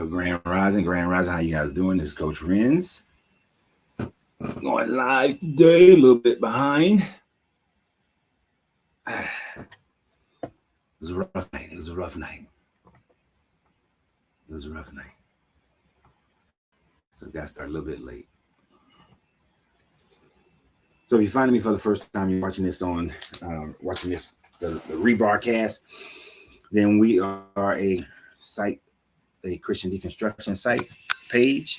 Grand Rising, how you guys doing? This is Coach Renz. Going live today, a little bit behind. It was a rough night. It was a rough night. So got started a little bit late. So if you're finding me for the first time, you're watching this on, the rebroadcast, then we are a site, a Christian deconstruction site page.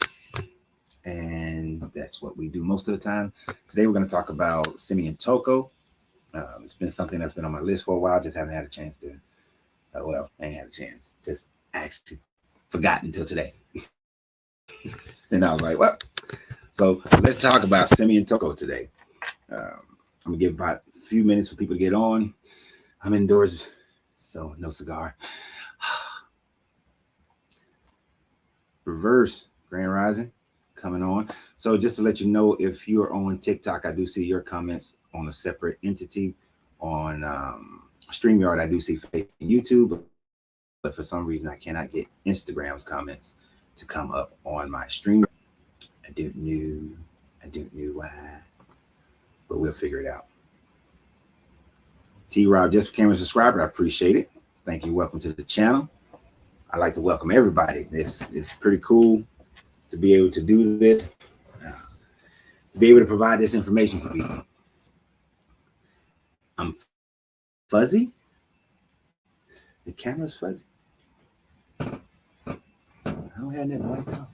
And that's what we do most of the time. Today, we're going to talk about Simeon Toko. It's been something that's been on my list for a while. Just haven't had a chance to, I ain't had a chance. Just actually forgotten until today. And I was like, what? So let's talk about Simeon Toko today. I'm going to give about a few minutes for people to get on. I'm indoors, so no cigar. Reverse Grand Rising coming on. So just to let you know, if you're on TikTok, I do see your comments on a separate entity. On StreamYard, I do see Facebook and YouTube, but for some reason I cannot get Instagram's comments to come up on my stream. I don't know why, but we'll figure it out. T-Rob just became a subscriber. I appreciate it. Thank you. Welcome to the channel. I like to welcome everybody. This is pretty cool to be able to do this, to be able to provide this information for people. I'm fuzzy. The camera's fuzzy. I don't have nothing wiped off.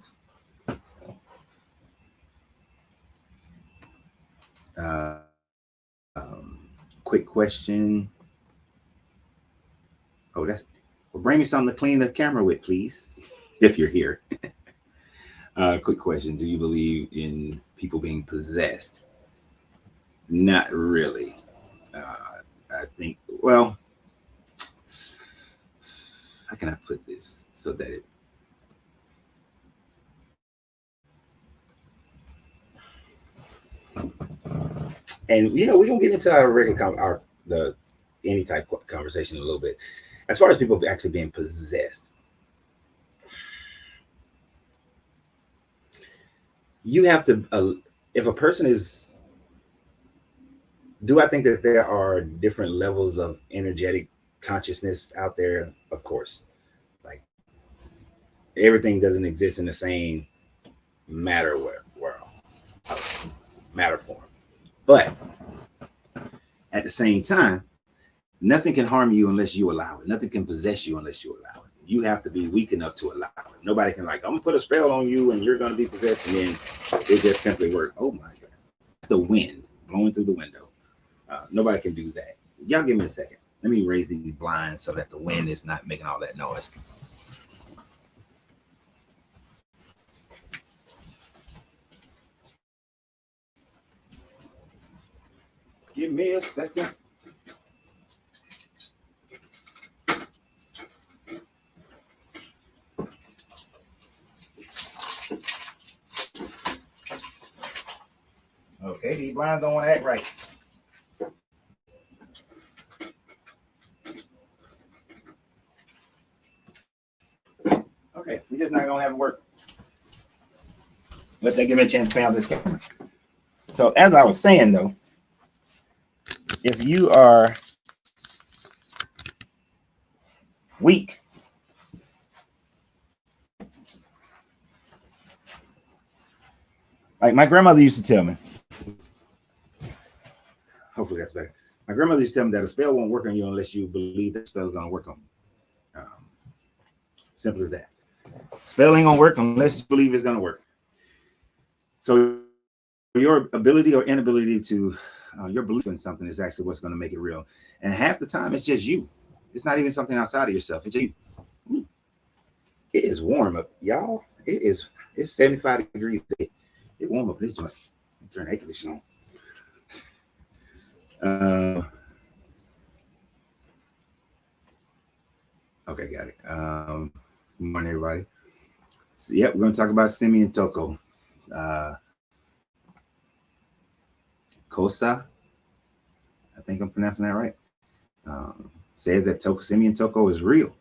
Quick question. Oh, bring me something to clean the camera with, please, if you're here. Quick question. Do you believe in people being possessed? Not really. I think, well, how can I put this so that it, and we're gonna get into our regular any type of conversation in a little bit. As far as people actually being possessed, you have to, if a person is, do I think that there are different levels of energetic consciousness out there? Of course. Like, everything doesn't exist in the same matter world, matter form. But at the same time, nothing can harm you unless you allow it. Nothing can possess you unless you allow it. You have to be weak enough to allow it. Nobody can I'm gonna put a spell on you and you're gonna be possessed, and then it just simply works. Oh my God. The wind blowing through the window. Nobody can do that. Y'all give me a second. Let me raise these blinds so that the wind is not making all that noise. Give me a second. Okay, these blinds don't want to act right. Okay, we're just not gonna have it work. Let that give me a chance to pay out this camera. So as I was saying though, if you are weak, like my grandmother used to tell me, hopefully that's better. My grandmother used to tell me that a spell won't work on you unless you believe that spell is going to work on you. Simple as that. Spell ain't going to work unless you believe it's going to work. So your ability or inability to, your belief in something is actually what's going to make it real. And half the time, it's just you. It's not even something outside of yourself. It's you. Ooh. It is warm up, y'all. It's 75 degrees today. It's warm up this joint. Turn air conditioning on. Okay, got it. Good morning, everybody. So, we're going to talk about Simeon Toko. Kosa, I think I'm pronouncing that right, says that Simeon Toko is real.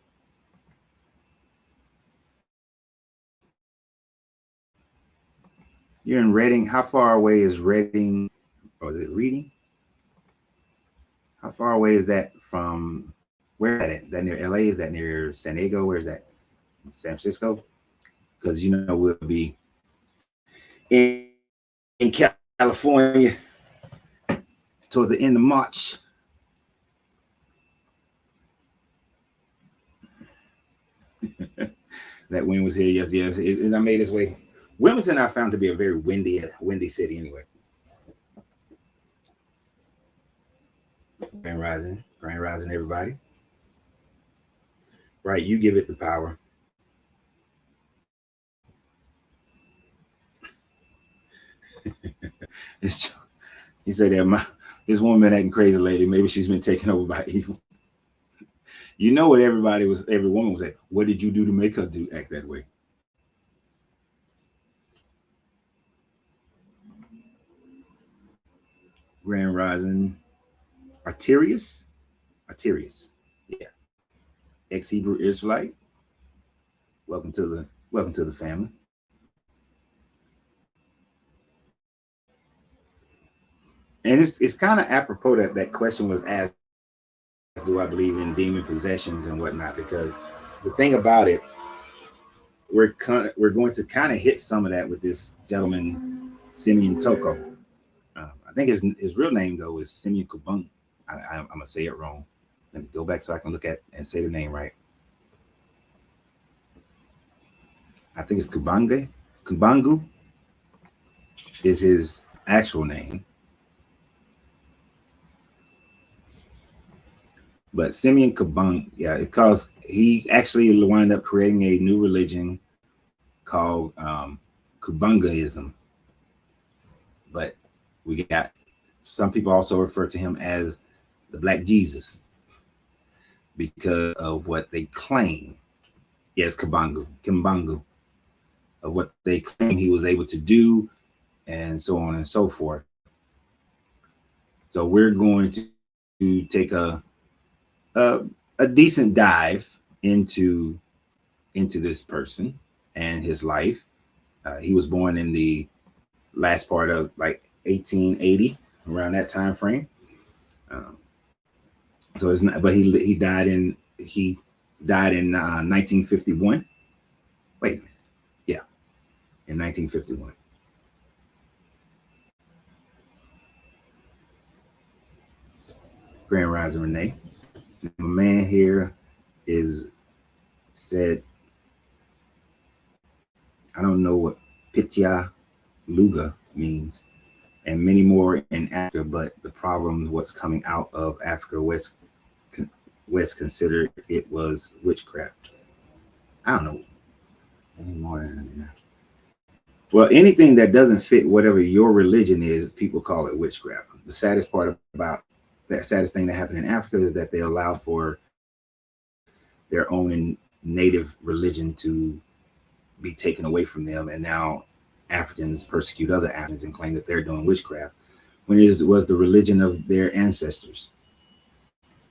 You're in Reading. How far away is Reading? Or is it Reading? How far away is that from? Where is that at? Is that near LA? Is that near San Diego? Where is that? San Francisco? Because we'll be in California towards the end of March. That wind was here. Yes, yes. I made its way. Wilmington, I found to be a very windy city. Anyway, Grand Rising, everybody. Right, you give it the power. It's, he said that this woman been acting crazy lately. Maybe she's been taken over by evil. You know what every woman was like, what did you do to make her act that way? Grand Rising, Arterius, Arterius, yeah, ex Hebrew Israelite. Welcome to the family. And it's kind of apropos that that question was asked, do I believe in demon possessions and whatnot? Because the thing about it, we're going to kind of hit some of that with this gentleman, Simeon Toko. I think his real name though is Simeon Kubung. I'm gonna say it wrong. Let me go back so I can look at and say the name right. I think it's Kubange. Kubangu is his actual name. But Simeon Kabang, yeah, because he actually wound up creating a new religion called Kubangaism. But we got some people also refer to him as the Black Jesus because of what they claim. Yes, Kimbangu, of what they claim he was able to do, and so on and so forth. So we're going to take a, a decent dive into this person and his life. He was born in the last part of like 1880, around that time frame. Um, so it's not, but he died in 1951. Wait a minute, yeah, in 1951. Grand Rising Renee. My man here is said, I don't know what Pitya Luga means, and many more in Africa, but the problem what's coming out of Africa West considered it was witchcraft. I don't know anymore. Well, anything that doesn't fit whatever your religion is, people call it witchcraft. The saddest part about that saddest thing that happened in Africa is that they allow for their own native religion to be taken away from them, and now Africans persecute other Africans and claim that they're doing witchcraft when it was the religion of their ancestors,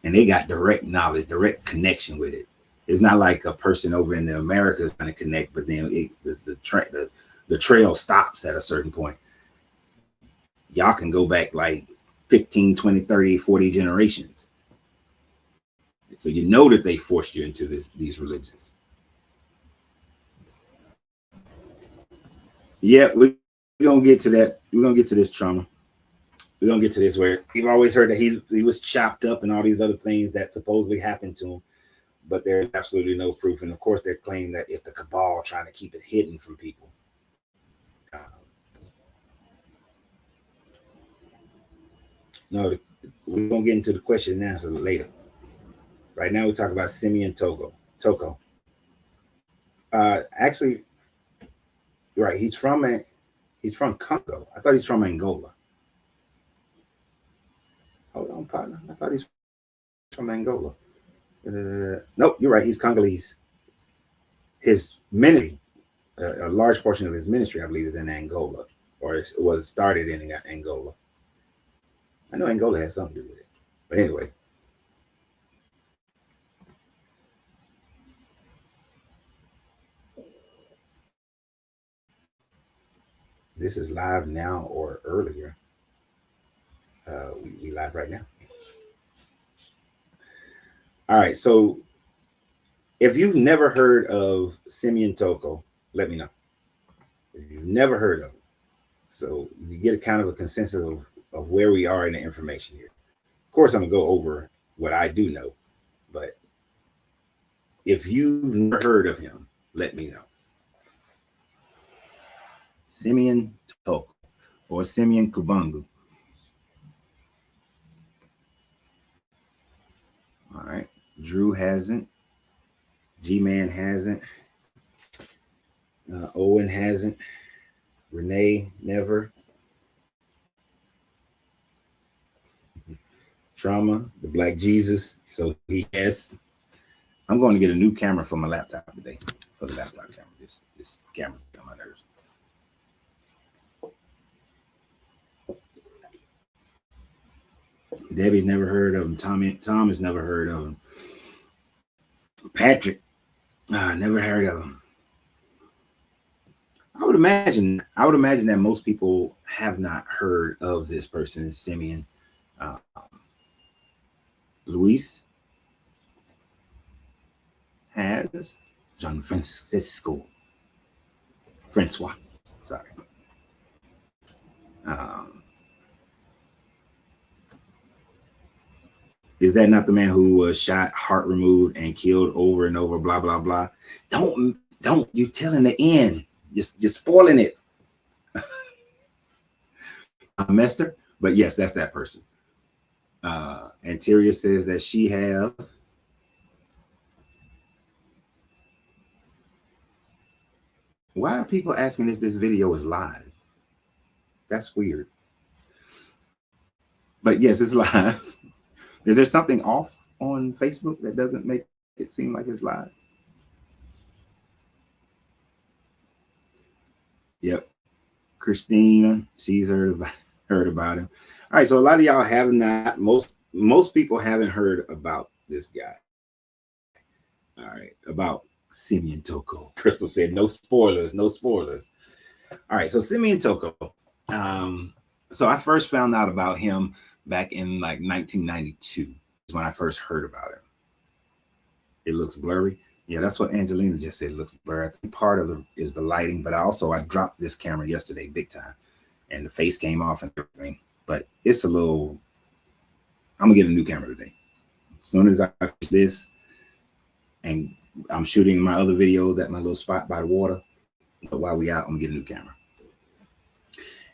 and they got direct knowledge, direct connection with it. It's not like a person over in the Americas trying to connect, but then the trail stops at a certain point. Y'all can go back like 15, 20, 30, 40 generations. So you know that they forced you into these religions. Yeah, we're gonna get to that. We're gonna get to this trauma. We're gonna get to this where you've always heard that he was chopped up and all these other things that supposedly happened to him, but there's absolutely no proof. And of course, they're claiming that it's the cabal trying to keep it hidden from people. No, we're gonna get into the question and answer later. Right now, we talk about Simeon Togo. Toko. Actually, right, he's from Congo. I thought he's from Angola. Hold on, partner. I thought he's from Angola. Nope, you're right. He's Congolese. His ministry, a large portion of his ministry, I believe, is in Angola, or it was started in Angola. I know Angola has something to do with it, but anyway, this is live now or earlier. We live right now. All right. So if you've never heard of Simeon Toko, let me know. If you've never heard of him, so you get a kind of a consensus of where we are in the information here. Of course, I'm gonna go over what I do know, but if you've never heard of him, let me know. Simeon Toko or Simeon Kubangu. All right. Drew hasn't. G-Man hasn't. Owen hasn't. Renee never. Trauma, the Black Jesus. So he has. I'm going to get a new camera for my laptop today. For the laptop camera. This camera on my nerves. Debbie's never heard of him. Tom has never heard of him. Patrick, never heard of him. I would imagine that most people have not heard of this person, Simeon. Luis has. John Francisco. Francois. Sorry. Is that not the man who was shot, heart removed, and killed over and over? Blah blah blah. Don't. You're telling the end. You're spoiling it. Mester, but yes, that's that person. Anteria says that she have. Why are people asking if this video is live? That's weird. But yes, it's live. Is there something off on Facebook that doesn't make it seem like it's live? Yep. Christina, she's heard about him. All right, so a lot of y'all have not. Most people haven't heard about this guy. All right, about Simeon Toko. Crystal said no spoilers, no spoilers. All right, so Simeon Toko. So I first found out about him back in like 1992 is when I first heard about him. It looks blurry. Yeah, that's what Angelina just said. It looks blurry. I think part of it is the lighting, but I dropped this camera yesterday big time, and the face came off and everything. But it's a little. I'm gonna get a new camera today. As soon as I finish this, and I'm shooting my other videos at my little spot by the water. But while we out, I'm gonna get a new camera.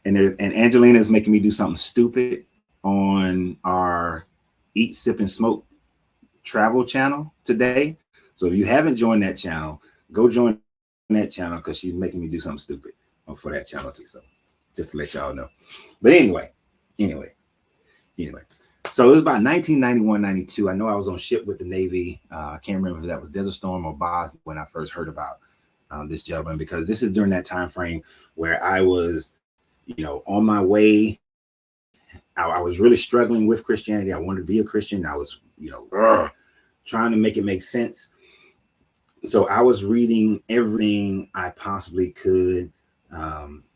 And Angelina is making me do something stupid on our Eat, Sip, and Smoke travel channel today. So if you haven't joined that channel, go join that channel because she's making me do something stupid for that channel too. So just to let y'all know. But anyway. So it was about 1991, 92. I know I was on ship with the Navy. I can't remember if that was Desert Storm or Bosnia when I first heard about this gentleman, because this is during that time frame where I was, on my way. I was really struggling with Christianity. I wanted to be a Christian. I was, trying to make it make sense. So I was reading everything I possibly could.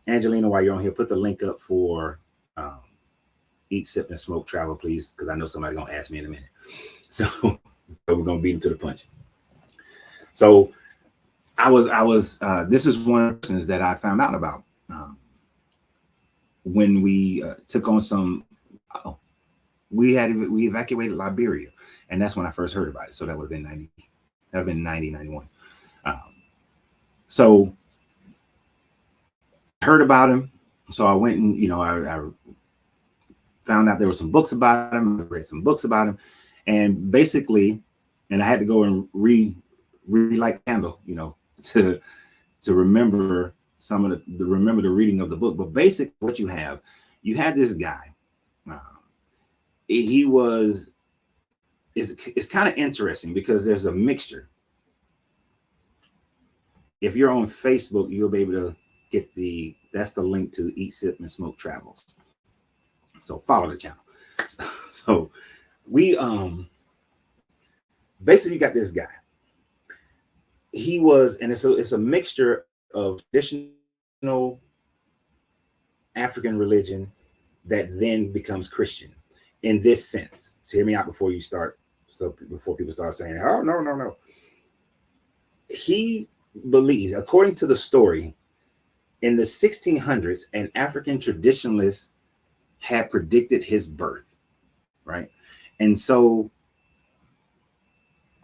Angelina, while you're on here, put the link up for Eat, Sip, and Smoke Travel, please, because I know somebody's going to ask me in a minute. So we're going to beat them to the punch. So this is one of the persons that I found out about when we took on some, we evacuated Liberia, and that's when I first heard about it. So that would have been 90, 91. So I heard about him. So I went and, I found out there were some books about him. I read some books about him, and basically, and I had to go and relight candle, to remember some of remember the reading of the book. But basically what you had this guy, it's kind of interesting because there's a mixture. If you're on Facebook, you'll be able to get that's the link to Eat, Sip, and Smoke Travels. So follow the channel. So we basically got this guy. He was, and it's a mixture of traditional African religion that then becomes Christian in this sense. So hear me out before you start. So before people start saying, "Oh no, no, no," he believes, according to the story, in the 1600s, an African traditionalist had predicted his birth, right? And so,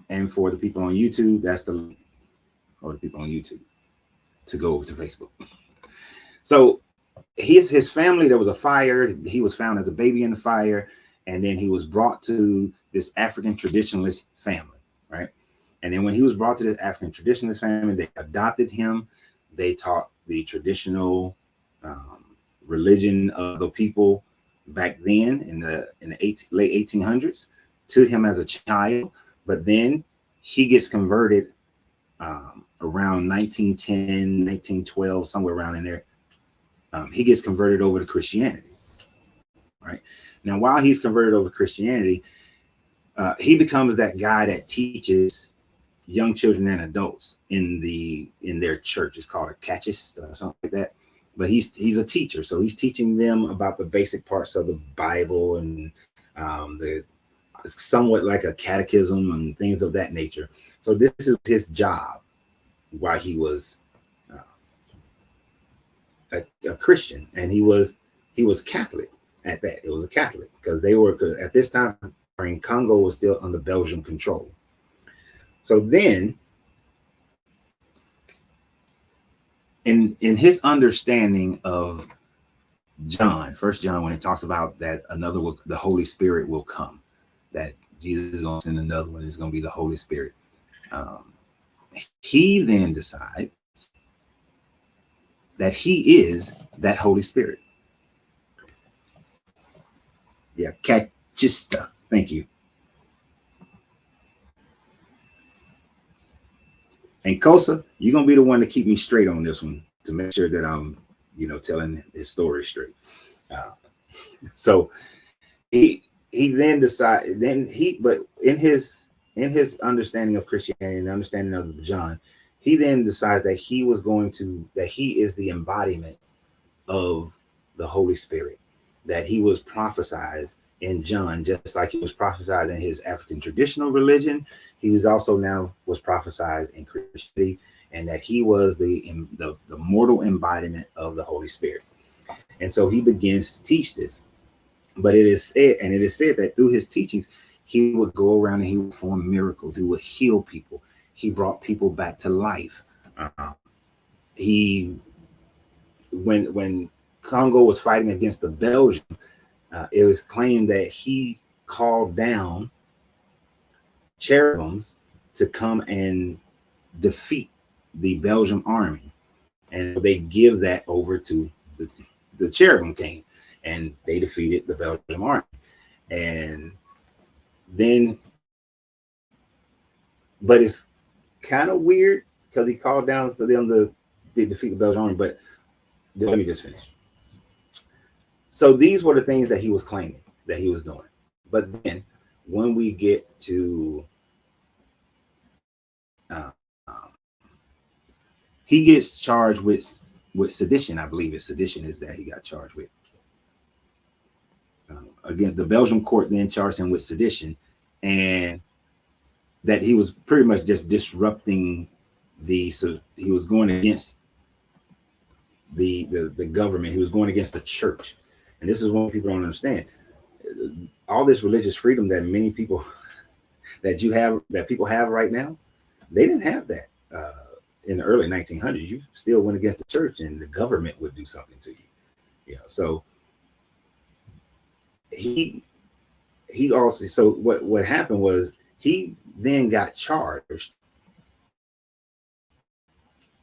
and for the people on YouTube, that's the link, or the people on YouTube, to go over to Facebook. So his family, there was a fire. He was found as a baby in the fire, and then he was brought to this African traditionalist family, right? And then when he was brought to this African traditionalist family, they adopted him. They taught the traditional religion of the people back then in the late 1800s to him as a child. But then he gets converted around 1910, 1912, somewhere around in there. He gets converted over to Christianity, right? Now, while he's converted over to Christianity, he becomes that guy that teaches young children and adults in their church. It's called a catechist or something like that. But he's a teacher, so he's teaching them about the basic parts of the Bible and the somewhat like a catechism and things of that nature. So this is his job while he was a Christian, and he was Catholic at that. It was a Catholic because they were, at this time, Congo was still under Belgian control. So then, in his understanding of John, First John, when it talks about that the Holy Spirit will come, that Jesus is going to send another one, is going to be the Holy Spirit. He then decides that he is that Holy Spirit. Yeah, catechista. Thank you. And Kosa, you're gonna be the one to keep me straight on this one to make sure that I'm, telling his story straight. So he then decided. But in his understanding of Christianity and understanding of John, he then decides that he is the embodiment of the Holy Spirit, that he was prophesied in John, just like he was prophesied in his African traditional religion. He was also was prophesied in Christianity, and that he was the mortal embodiment of the Holy Spirit. And so he begins to teach this. But it is said that through his teachings, he would go around and he would perform miracles. He would heal people. He brought people back to life. When Congo was fighting against the Belgians, it was claimed that he called down cherubims to come and defeat the Belgian army, and they give that over to the cherubim king, and they defeated the Belgian army. And then, but it's kind of weird because he called down for them to defeat the Belgian army. But let me just finish. So these were the things that he was claiming that he was doing. But then when we get to he gets charged with sedition. I believe it's sedition is that he got charged with. Again, the Belgian court then charged him with sedition, and that he was pretty much just disrupting so he was going against the government. He was going against the church. And this is what people don't understand. All this religious freedom that many people that people have right now, they didn't have that in the early 1900s. You still went against the church, and the government would do something to you. So he also, so what happened was he then got charged.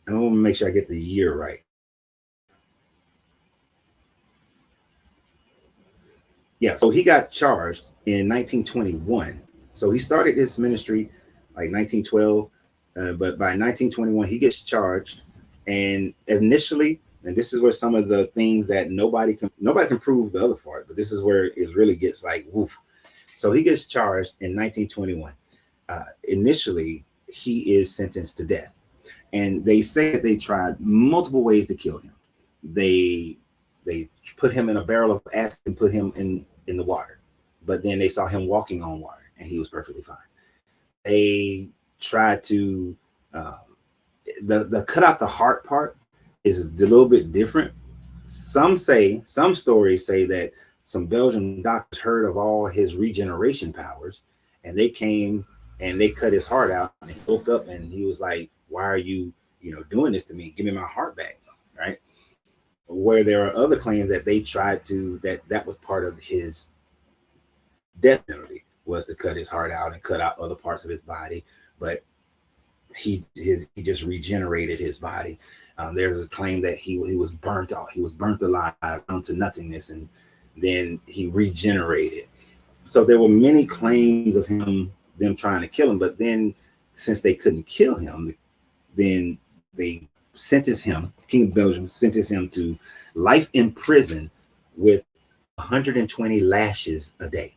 And I want to make sure I get the year right. Yeah, so he got charged in 1921. So he started his ministry like 1912, but by 1921 he gets charged. And initially, and this is where some of the things that nobody can prove the other part, but this is where it really gets like woof. So he gets charged in 1921. Initially, he is sentenced to death, and they say that they tried multiple ways to kill him. They they put him in a barrel of acid and put him in the water, but then they saw him walking on water and he was perfectly fine. They tried to the cut out the heart part is a little bit different. Some stories say that some Belgian doctors heard of all his regeneration powers, and they came and they cut his heart out, and he woke up and he was like, "Why are you, doing this to me? Give me my heart back!" Right? Where there are other claims that they tried to that was part of his death penalty, was to cut his heart out and cut out other parts of his body, but he just regenerated his body. There's a claim that he was burnt out, he was burnt alive down to nothingness, and then he regenerated. So there were many claims of them trying to kill him, but then since they couldn't kill him, then they sentenced him, King of Belgium sentenced him to life in prison with 120 lashes a day.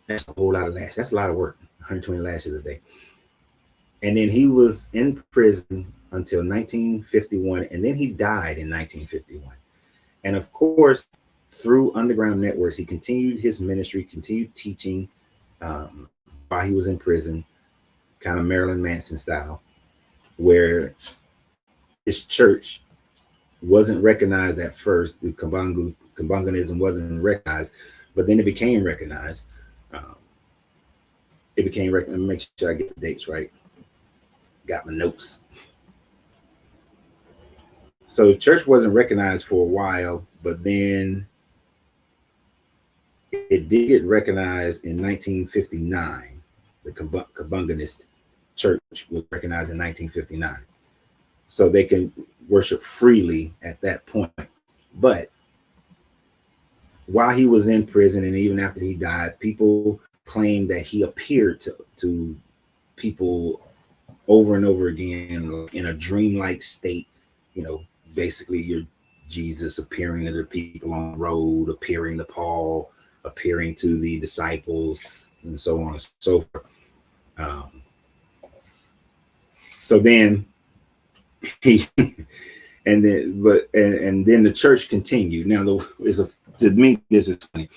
That's a whole lot of lashes. That's a lot of work. 120 lashes a day. And then he was in prison until 1951, and then he died in 1951. And of course, through underground networks, he continued his ministry, continued teaching while he was in prison, kind of Marilyn Manson style, where his church wasn't recognized at first. The Kabunganism wasn't recognized, but then it became recognized. Let me make sure I get the dates right. Got my notes. So the church wasn't recognized for a while, but then it did get recognized in 1959. The Kabunganist church was recognized in 1959. So they can worship freely at that point. But while he was in prison and even after he died, people claimed that he appeared to people over and over again in a dreamlike state. Basically you're Jesus appearing to the people on the road, appearing to Paul, appearing to the disciples, and so on and so forth. So then he and then the church continued. Now to me this is funny,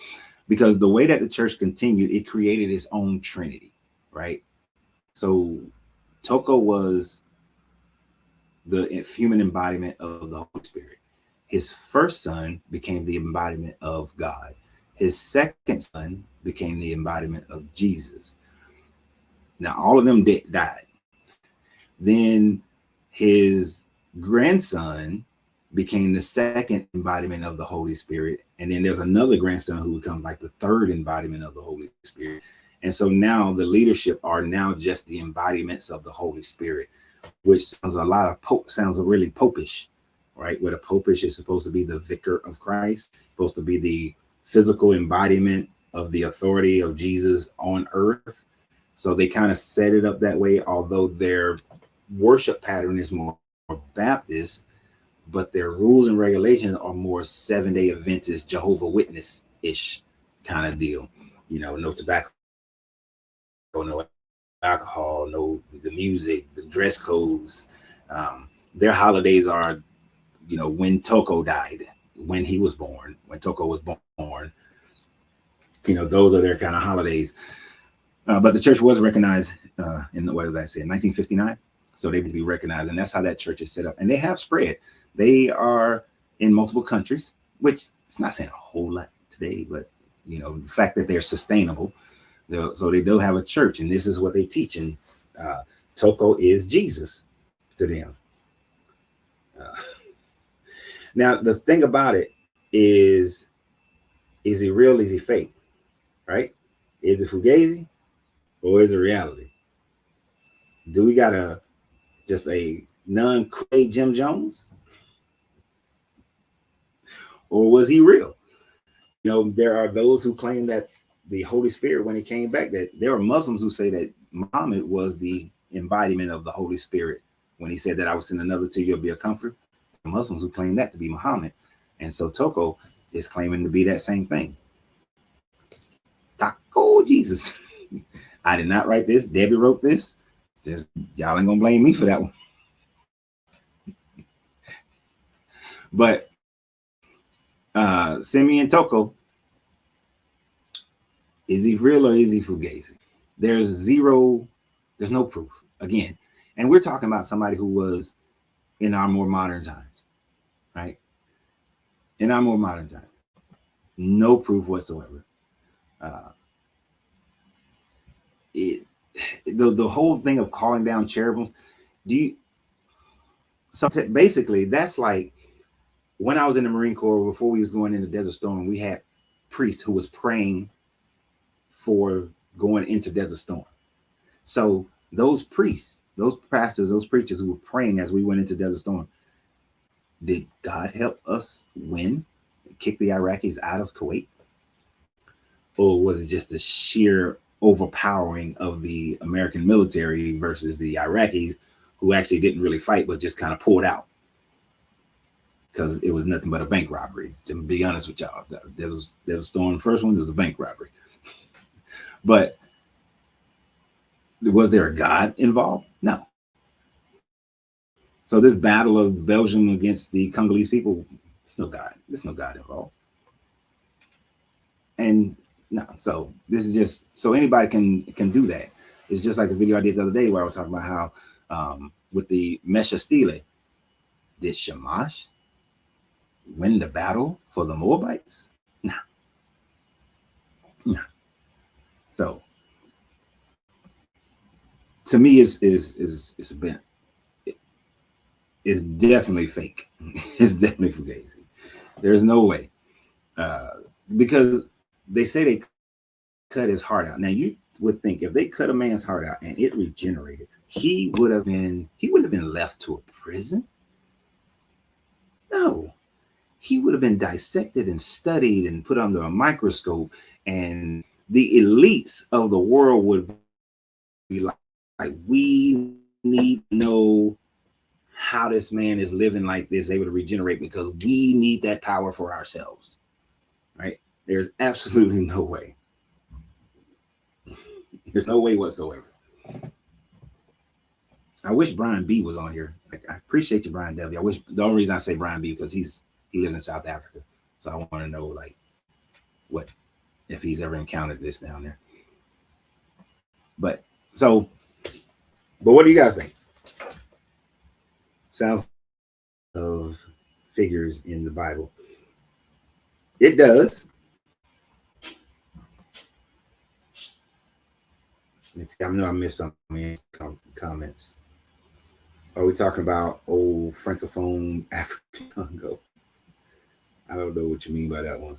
because the way that the church continued, it created its own Trinity, right? So Toko was the human embodiment of the Holy Spirit. His first son became the embodiment of God. His second son became the embodiment of Jesus. Now, all of them died. Then his grandson became the second embodiment of the Holy Spirit. And then there's another grandson who becomes like the third embodiment of the Holy Spirit. And so now the leadership are now just the embodiments of the Holy Spirit, which sounds really popish, right? Where the popish is supposed to be the vicar of Christ, supposed to be the physical embodiment of the authority of Jesus on earth. So they kind of set it up that way, although their worship pattern is more Baptist, but their rules and regulations are more Seventh-day Adventist, Jehovah Witness-ish kind of deal. No tobacco, no alcohol, no the music, the dress codes. Their holidays are, when Toco died, when he was born, when Toco was born. Those are their kind of holidays. But the church was recognized in what did I say, 1959? So they would be recognized, and that's how that church is set up. And they have spread. They are in multiple countries, which it's not saying a whole lot today, but the fact that they're sustainable. So they do have a church, and this is what they teach. And Toko is Jesus to them. Now, the thing about it is he real? Is he fake? Right? Is it fugazi or is it reality? Do we got just a non-Quay Jim Jones? Or was he real? There are those who claim that the Holy Spirit, when it came back, that there are Muslims who say that Muhammad was the embodiment of the Holy Spirit when he said that I will send another to you, you'll be a comfort. Muslims who claim that to be Muhammad. And so Toko is claiming to be that same thing. Taco Jesus. I did not write this. Debbie wrote this. Just y'all ain't gonna blame me for that one. But Simeon Toko, is he real or is he fugazi? There's no proof. Again, and we're talking about somebody who was in our more modern times, right? In our more modern times, no proof whatsoever. The whole thing of calling down cherubims, basically that's like when I was in the Marine Corps, before we was going into Desert Storm, we had priests who was praying for going into Desert Storm. So those priests, those pastors, those preachers who were praying as we went into Desert Storm, did God help us win, kick the Iraqis out of Kuwait? Or was it just the sheer overpowering of the American military versus the Iraqis, who actually didn't really fight, but just kind of pulled out? Because it was nothing but a bank robbery. To be honest with y'all, Desert Storm, the first one, was a bank robbery. But was there a God involved? No. So this battle of Belgium against the Congolese people, it's no God. There's no God involved. And no, so this is just so anybody can do that. It's just like the video I did the other day where I was talking about how with the Mesha Stele, did Shamash win the battle for the Moabites? No. No. So to me, it's a bit. It's definitely fake. It's definitely fugazi. There's no way, because they say they cut his heart out. Now you would think if they cut a man's heart out and it regenerated, he wouldn't have been left to a prison. No, he would have been dissected and studied and put under a microscope, and the elites of the world would be like we need to know how this man is living like this, able to regenerate, because we need that power for ourselves, right? There's absolutely no way. There's no way whatsoever. I wish Brian B was on here. I appreciate you, Brian W. I wish, the only reason I say Brian B because he lives in South Africa, so I want to know like what if he's ever encountered this down there. But what do you guys think? Sounds of figures in the Bible. It does. I know I missed some comments. Are we talking about old Francophone African Congo? I don't know what you mean by that one.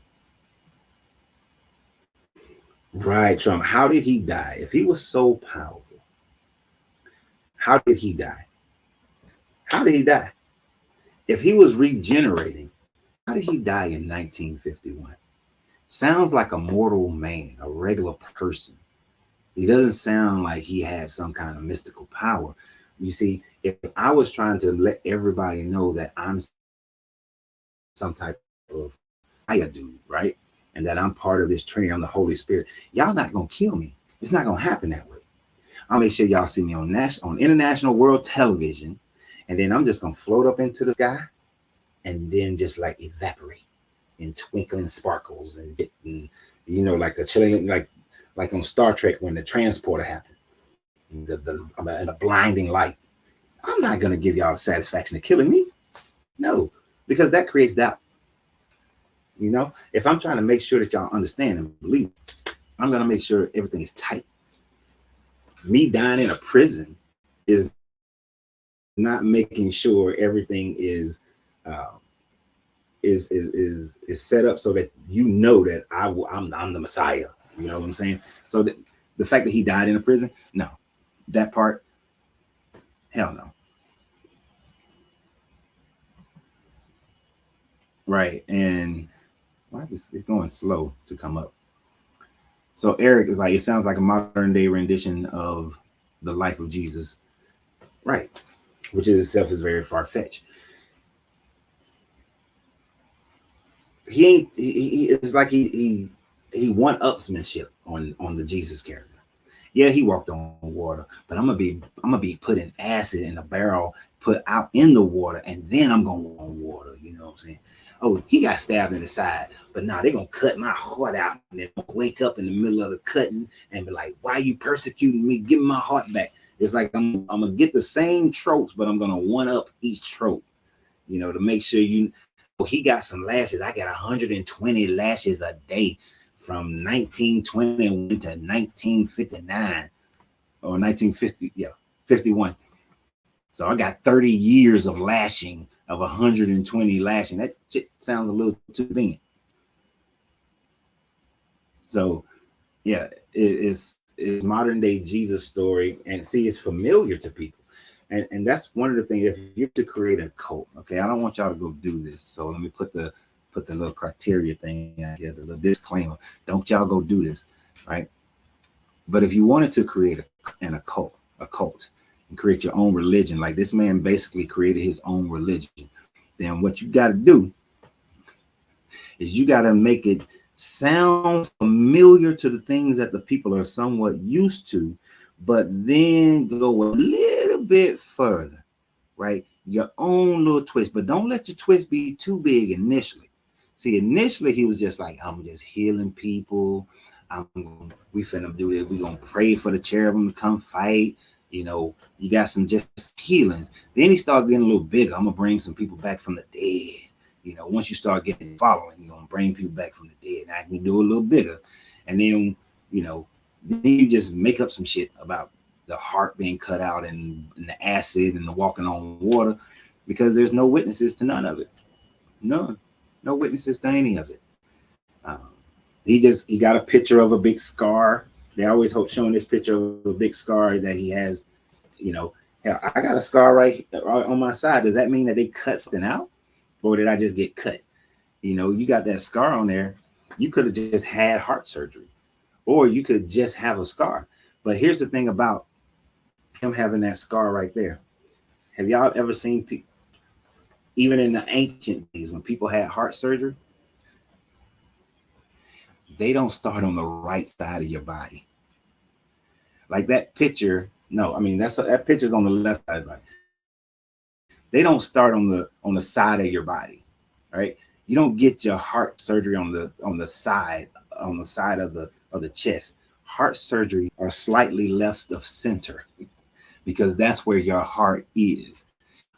Right, Trump. How did he die? If he was so powerful, how did he die? How did he die? If he was regenerating, how did he die in 1951? Sounds like a mortal man, a regular person. He doesn't sound like he had some kind of mystical power. You see, if I was trying to let everybody know that I'm some type of fire dude, right? And that I'm part of this Trinity, I'm the Holy Spirit, y'all not going to kill me. It's not going to happen that way. I'll make sure y'all see me on international world television, and then I'm just going to float up into the sky and then just like evaporate in twinkling sparkles and you know, like the chilling, like on Star Trek when the transporter happened, and a blinding light. I'm not going to give y'all the satisfaction of killing me. No, because that creates doubt. You know, if I'm trying to make sure that y'all understand and believe, I'm going to make sure everything is tight. Me dying in a prison is not making sure everything is set up so that you know that I'm the Messiah. You know what I'm saying? So the fact that he died in a prison, no, that part, hell no. Right, and why is it's going slow to come up? So Eric is like, it sounds like a modern day rendition of the life of Jesus, right? Which in itself is very far fetched. It's like he one-upsmanship on the Jesus character. Yeah, he walked on water, but I'm gonna be putting acid in a barrel, put out in the water, and then I'm gonna walk on water. You know what I'm saying? Oh, he got stabbed in the side, but now they're gonna cut my heart out, and then wake up in the middle of the cutting and be like, "Why are you persecuting me? Give me my heart back." It's like I'm gonna get the same tropes, but I'm gonna one up each trope, you know, to make sure you. Well, he got some lashes. I got 120 lashes a day from 1921 to 1959 or 1950, yeah, 51. So I got 30 years of lashing of 120 lashing. That shit sounds a little too convenient. So yeah, it's modern day Jesus story, and see, it's familiar to people. And that's one of the things. If you're to create a cult, okay, I don't want y'all to go do this. So let me put the little criteria thing out here, the little disclaimer. Don't y'all go do this, right? But if you wanted to create a cult, and create your own religion, like this man basically created his own religion, then what you got to do is you got to make it sound familiar to the things that the people are somewhat used to, but then go a little bit further, right? Your own little twist, but don't let your twist be too big initially. See, initially he was just like, I'm just healing people. We finna do this. We gonna pray for the cherubim to come fight. You know, you got some just healings. Then he started getting a little bigger. I'm gonna bring some people back from the dead. You know, once you start getting following, you're gonna bring people back from the dead. Now I can do a little bigger. And then, you know, then you just make up some shit about the heart being cut out and the acid and the walking on water, because there's no witnesses to none of it. No witnesses to any of it. Um, he got a picture of a big scar. They always hope showing this picture of a big scar that he has. You know, hell, I got a scar right on my side. Does that mean that they cut something out, or did I just get cut? You know, you got that scar on there. You could have just had heart surgery, or you could just have a scar. But here's the thing about him having that scar right there. Have y'all ever seen people, even in the ancient days when people had heart surgery, they don't start on the right side of your body. Like that picture, no, I mean that picture's on the left side of the body. They don't start on the side of your body, right? You don't get your heart surgery on the side of the chest. Heart surgery are slightly left of center, because that's where your heart is.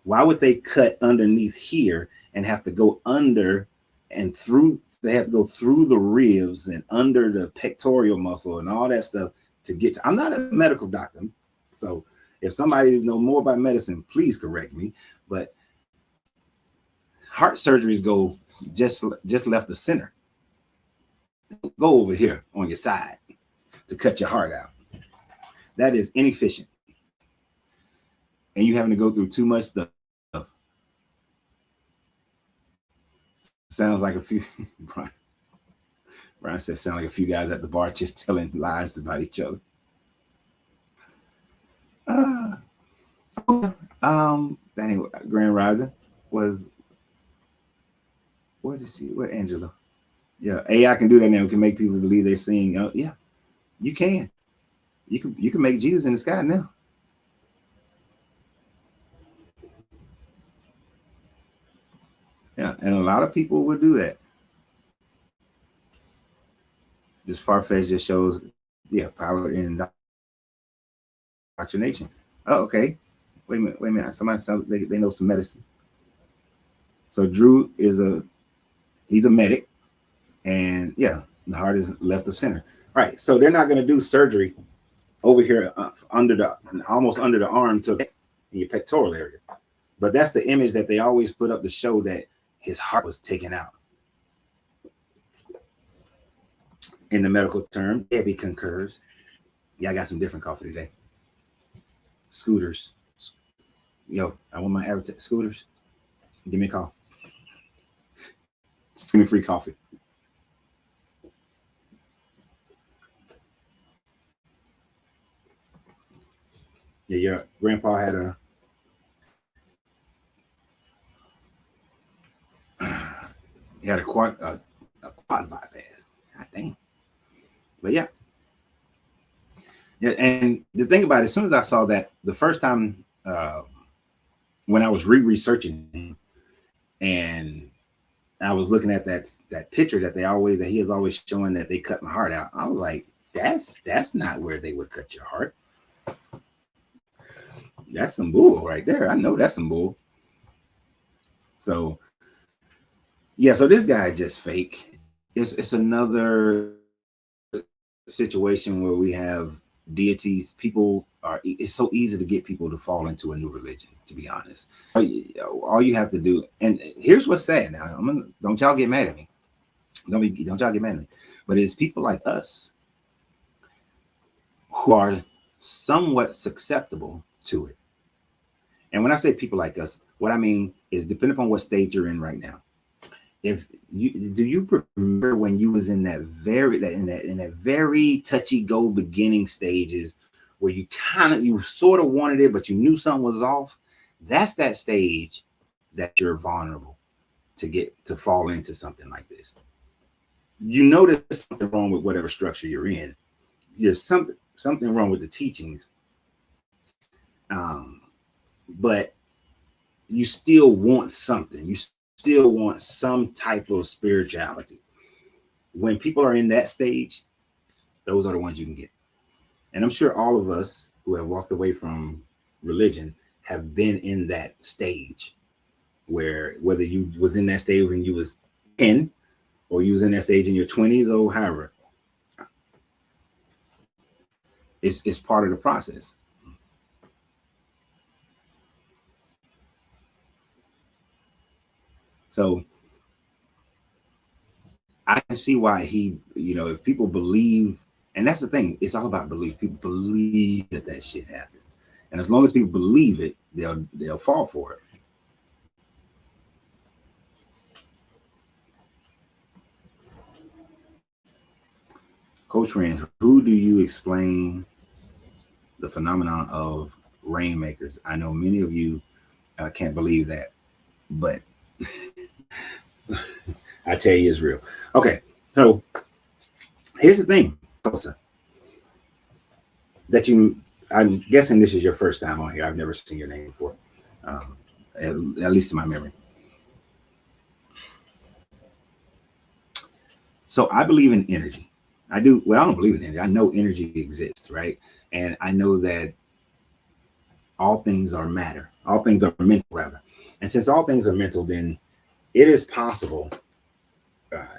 Why would they cut underneath here and have to go under and through? They have to go through the ribs and under the pectoral muscle and all that stuff to get to. I'm not a medical doctor, so if somebody knows more about medicine, please correct me. But heart surgeries go just left the center. Go over here on your side to cut your heart out. That is inefficient, and you having to go through too much stuff. Sounds like a few. Brian says, sound like a few guys at the bar just telling lies about each other. Anyway, Grand Rising was, what is she? Where Angela? Yeah, AI can do that now. It can make people believe they're seeing. Yeah, you can. You can make Jesus in the sky now. Yeah, and a lot of people will do that. This far-fetched just shows, yeah, power in indoctrination. Oh, okay. Wait a minute. Somebody sounds they know some medicine. So Drew he's a medic, and yeah, the heart is left of center. Right. So they're not going to do surgery over here almost under the arm to in your pectoral area. But that's the image that they always put up to show that his heart was taken out. In the medical term, Debbie concurs. Yeah, I got some different coffee today. Scooters. Yo, I want my advertisement. Scooters. Give me a call. Just give me free coffee. Yeah, your grandpa had a quad bypass. God damn. But yeah. Yeah, and the thing about it, as soon as I saw that the first time when I was researching him, and I was looking at that picture that he is always showing that they cut my heart out. I was like, that's not where they would cut your heart. That's some bull right there. I know that's some bull. So yeah, so this guy is just fake. It's another situation where we have deities. People are. It's so easy to get people to fall into a new religion. To be honest, all you have to do. And here's what's sad. Now, don't y'all get mad at me. Don't y'all get mad at me. But it's people like us who are somewhat susceptible to it. And when I say people like us, what I mean is depending upon what stage you're in right now. If you remember when you was in that very touchy go beginning stages where you sort of wanted it, but you knew something was off? That's that stage that you're vulnerable to fall into something like this. You know there's something wrong with whatever structure you're in. There's something wrong with the teachings. But you still want something. You still want some type of spirituality. When people are in that stage, those are the ones you can get. And I'm sure all of us who have walked away from religion have been in that stage where whether you was in that stage when you was 10 or you was in that stage in your 20s or however, it's part of the process. So I can see why if people believe, and that's the thing, it's all about belief. People believe that shit happens. And as long as people believe it, they'll fall for it. Coach Rand, who do you explain the phenomenon of rainmakers? I know many of you can't believe that, but I tell you it's real. Okay, so here's the thing, I'm guessing this is your first time on here. I've never seen your name before, at least in my memory. So I believe in energy. I do. Well, I don't believe in energy. I know energy exists, right? And I know that all things are matter. All things are mental, rather. And since all things are mental, then it is possible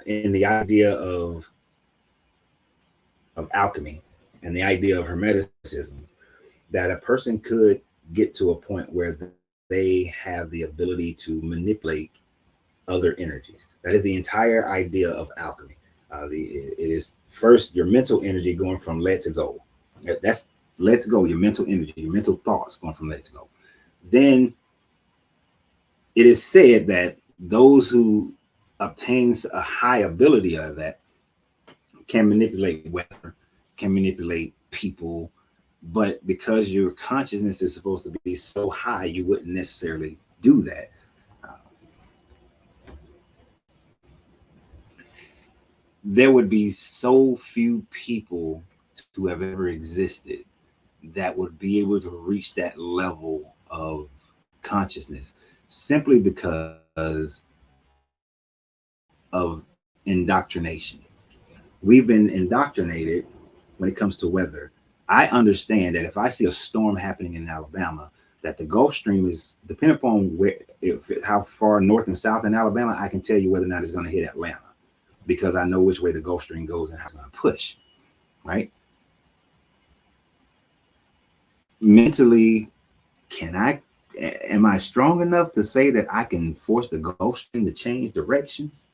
in the idea of alchemy and the idea of hermeticism that a person could get to a point where they have the ability to manipulate other energies. That is the entire idea of alchemy. It is first your mental energy going from lead to gold. That's lead to gold, your mental energy, your mental thoughts going from lead to gold. Then it is said that those who obtains a high ability of that can manipulate weather, can manipulate people, but because your consciousness is supposed to be so high, you wouldn't necessarily do that. There would be so few people to have ever existed that would be able to reach that level of consciousness simply because of indoctrination. We've been indoctrinated when it comes to weather. I understand that if I see a storm happening in Alabama, that the Gulf Stream is depending upon how far north and south in Alabama, I can tell you whether or not it's going to hit Atlanta because I know which way the Gulf Stream goes and how it's going to push, right? Mentally, am I strong enough to say that I can force the Gulf Stream to change directions?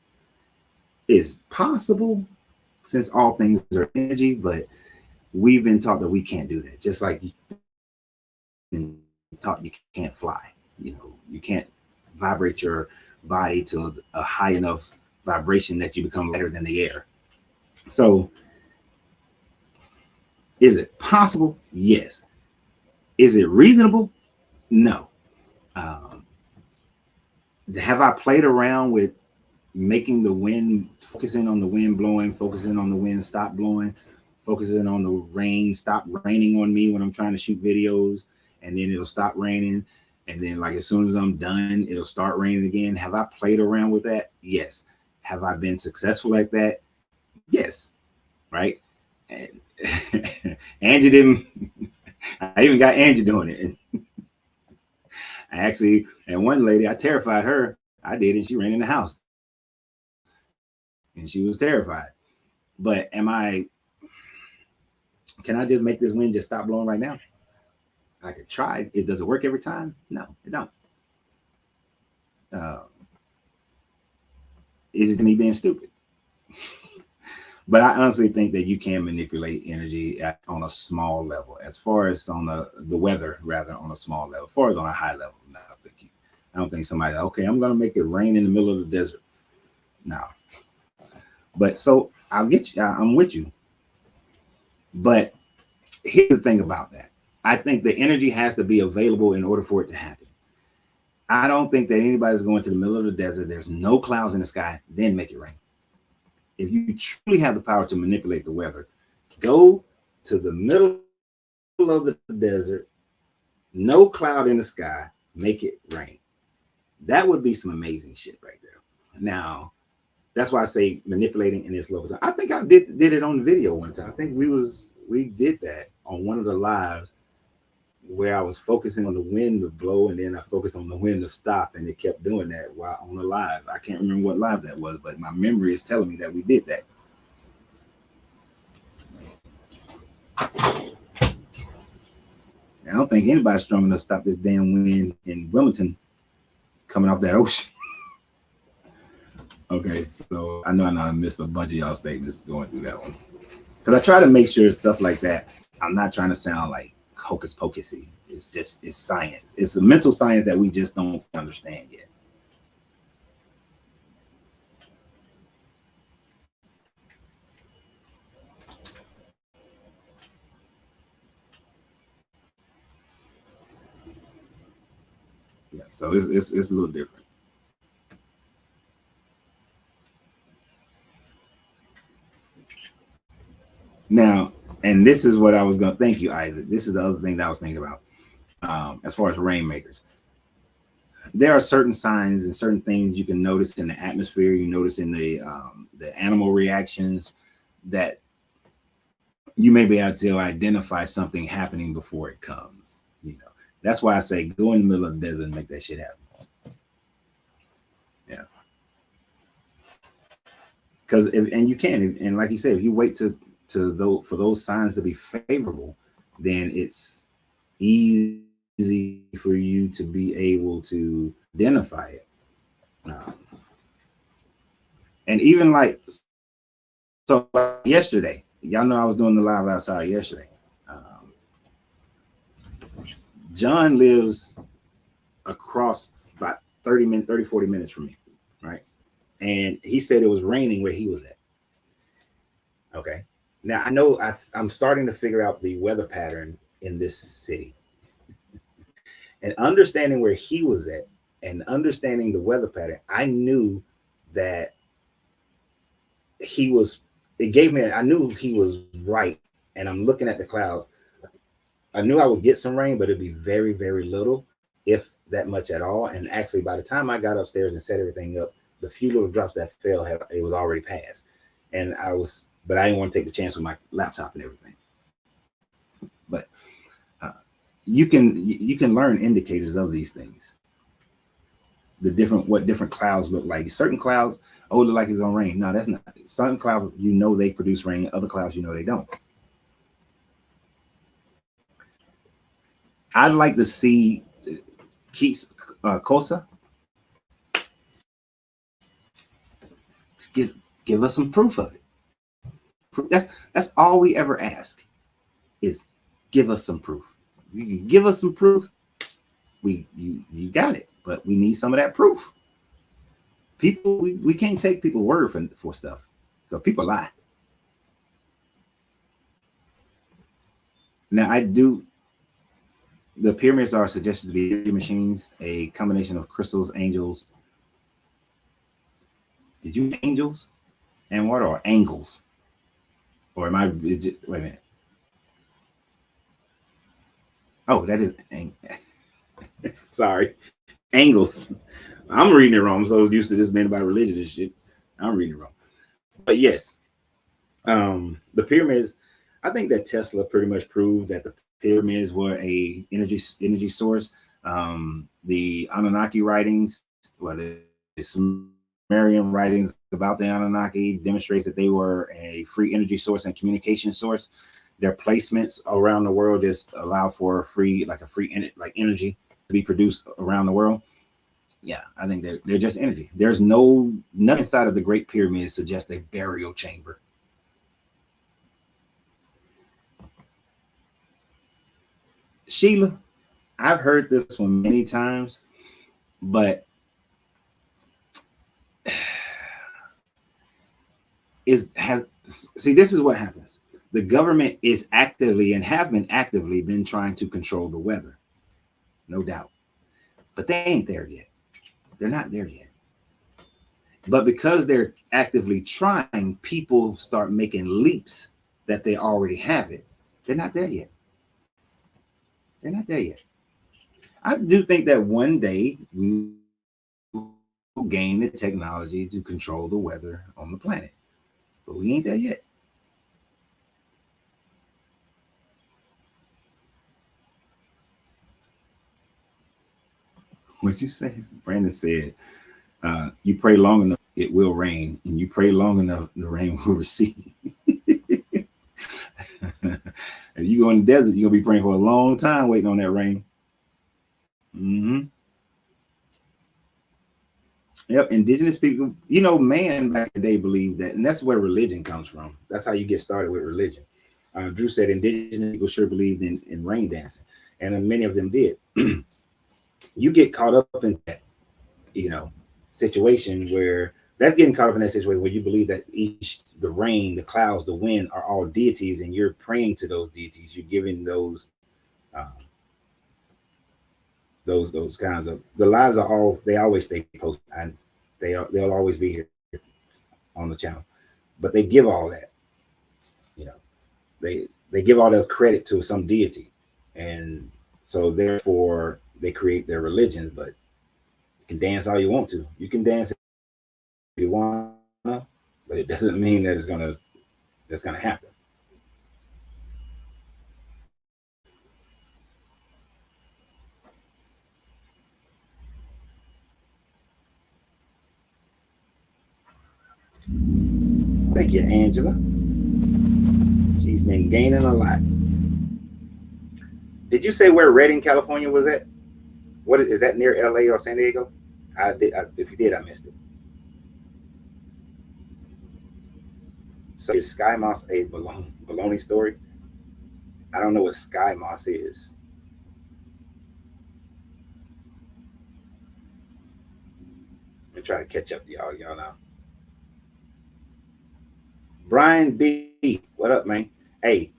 It's possible since all things are energy, but we've been taught that we can't do that. Just like you've been taught you can't fly. You can't vibrate your body to a high enough vibration that you become lighter than the air. So is it possible? Yes. Is it reasonable? No. Have I played around with making the wind, focusing on the wind blowing, focusing on the wind stop blowing, focusing on the rain stop raining on me when I'm trying to shoot videos, and then it'll stop raining? And then like as soon as I'm done, it'll start raining again. Have I played around with that? Yes. Have I been successful at that? Yes. Right. And Angie didn't. I even got Angie doing it. And I actually, and one lady, I terrified her. I did, and she ran in the house, and she was terrified. But am I? Can I just make this wind just stop blowing right now? I could try. It does it work every time? No, it don't. Uh, is it me being stupid? But I honestly think that you can manipulate energy on a small level, as far as on the weather, rather on a small level. As far as on a high level, no, I don't think somebody. Okay, I'm going to make it rain in the middle of the desert. No, but so I'll get you. I'm with you. But here's the thing about that. I think the energy has to be available in order for it to happen. I don't think that anybody's going to the middle of the desert. There's no clouds in the sky, then make it rain. If you truly have the power to manipulate the weather, go to the middle of the desert, no cloud in the sky, make it rain. That would be some amazing shit right there. Now, that's why I say manipulating in this local time. I think I did it on the video one time. I think we did that on one of the lives where I was focusing on the wind to blow, and then I focused on the wind to stop, and it kept doing that while on the live. I can't remember what live that was, but my memory is telling me that we did that. I don't think anybody's strong enough to stop this damn wind in Wilmington coming off that ocean. Okay, so I know I missed a bunch of y'all statements going through that one. Because I try to make sure stuff like that, I'm not trying to sound like hocus pocusy. It's science. It's the mental science that we just don't understand yet. Yeah, so it's a little different. Now, and this is what I was gonna thank you, Isaac. This is the other thing that I was thinking about. As far as rainmakers, there are certain signs and certain things you can notice in the atmosphere. You notice in the animal reactions that you may be able to identify something happening before it comes. You know, that's why I say go in the middle of the desert and make that shit happen. Yeah, because and you can, and like you said, if you wait for those signs to be favorable, then it's easy for you to be able to identify it. Um, and even like so, like yesterday, y'all know I was doing the live outside yesterday. Um, John lives across about 40 minutes from me, right? And he said it was raining where he was at. Okay. Now I know I'm starting to figure out the weather pattern in this city, and understanding where he was at and understanding the weather pattern, I knew that he was. It gave me. I knew he was right, and I'm looking at the clouds. I knew I would get some rain, but it'd be very, very little, if that much at all. And actually, by the time I got upstairs and set everything up, the few little drops that fell, it was already passed. And but I didn't want to take the chance with my laptop and everything. But uh, you can learn indicators of these things. What different clouds look like. Certain clouds, oh, look like it's gonna rain. No, that's not. Certain clouds, they produce rain. Other clouds, they don't. I'd like to see Keats Kosa give us some proof of it. That's all we ever ask is give us some proof. You can give us some proof. You got it, but we need some of that proof. People, we can't take people's word for stuff because people lie. Now I do. The pyramids are suggested to be machines, a combination of crystals, angels. Did you angels and what are angles? Or am I? Wait a minute. Oh, that is Sorry, angles. I'm reading it wrong. I'm so used to this being about religion and shit. I'm reading it wrong. But yes, the pyramids. I think that Tesla pretty much proved that the pyramids were a energy source. The Anunnaki writings, well, the Sumerian writings about the Anunnaki demonstrates that they were a free energy source and communication source. Their placements around the world just allow for a free energy to be produced around the world. Yeah, I think they're just energy. There's nothing inside of the Great Pyramid suggests a burial chamber. Sheila, I've heard this one many times, but this is what happens. The government is actively and have been actively been trying to control the weather, no doubt. But they ain't there yet. They're not there yet. But because they're actively trying, people start making leaps that they already have it. They're not there yet. They're not there yet. I do think that one day we will gain the technology to control the weather on the planet. But we ain't there yet. What you say? Brandon said, you pray long enough, it will rain. And you pray long enough, the rain will recede. If you go in the desert, you're going to be praying for a long time waiting on that rain. Mm-hmm. Yep, indigenous people, man back in the day believed that, and that's where religion comes from. That's how you get started with religion. Drew said indigenous people sure believed in rain dancing, and many of them did. You get caught up in that, situation where that's getting caught up in that situation where you believe that the rain, the clouds, the wind are all deities, and you're praying to those deities. You're giving um, those kinds of the lives are all they always stay posted, and they'll always be here on the channel, but they give all that, you know they give all that credit to some deity, and so therefore they create their religions. But you can dance all you want to, you can dance if you want to, but it doesn't mean that that's gonna happen. Thank you, Angela. She's been gaining a lot. Did you say where Redding, California was at? What is that, near LA or San Diego? If you did, I missed it. So is Sky Moss a baloney story? I don't know what Sky Moss is. I'm trying to catch up to y'all. Y'all know. Brian B, what up, man? Hey,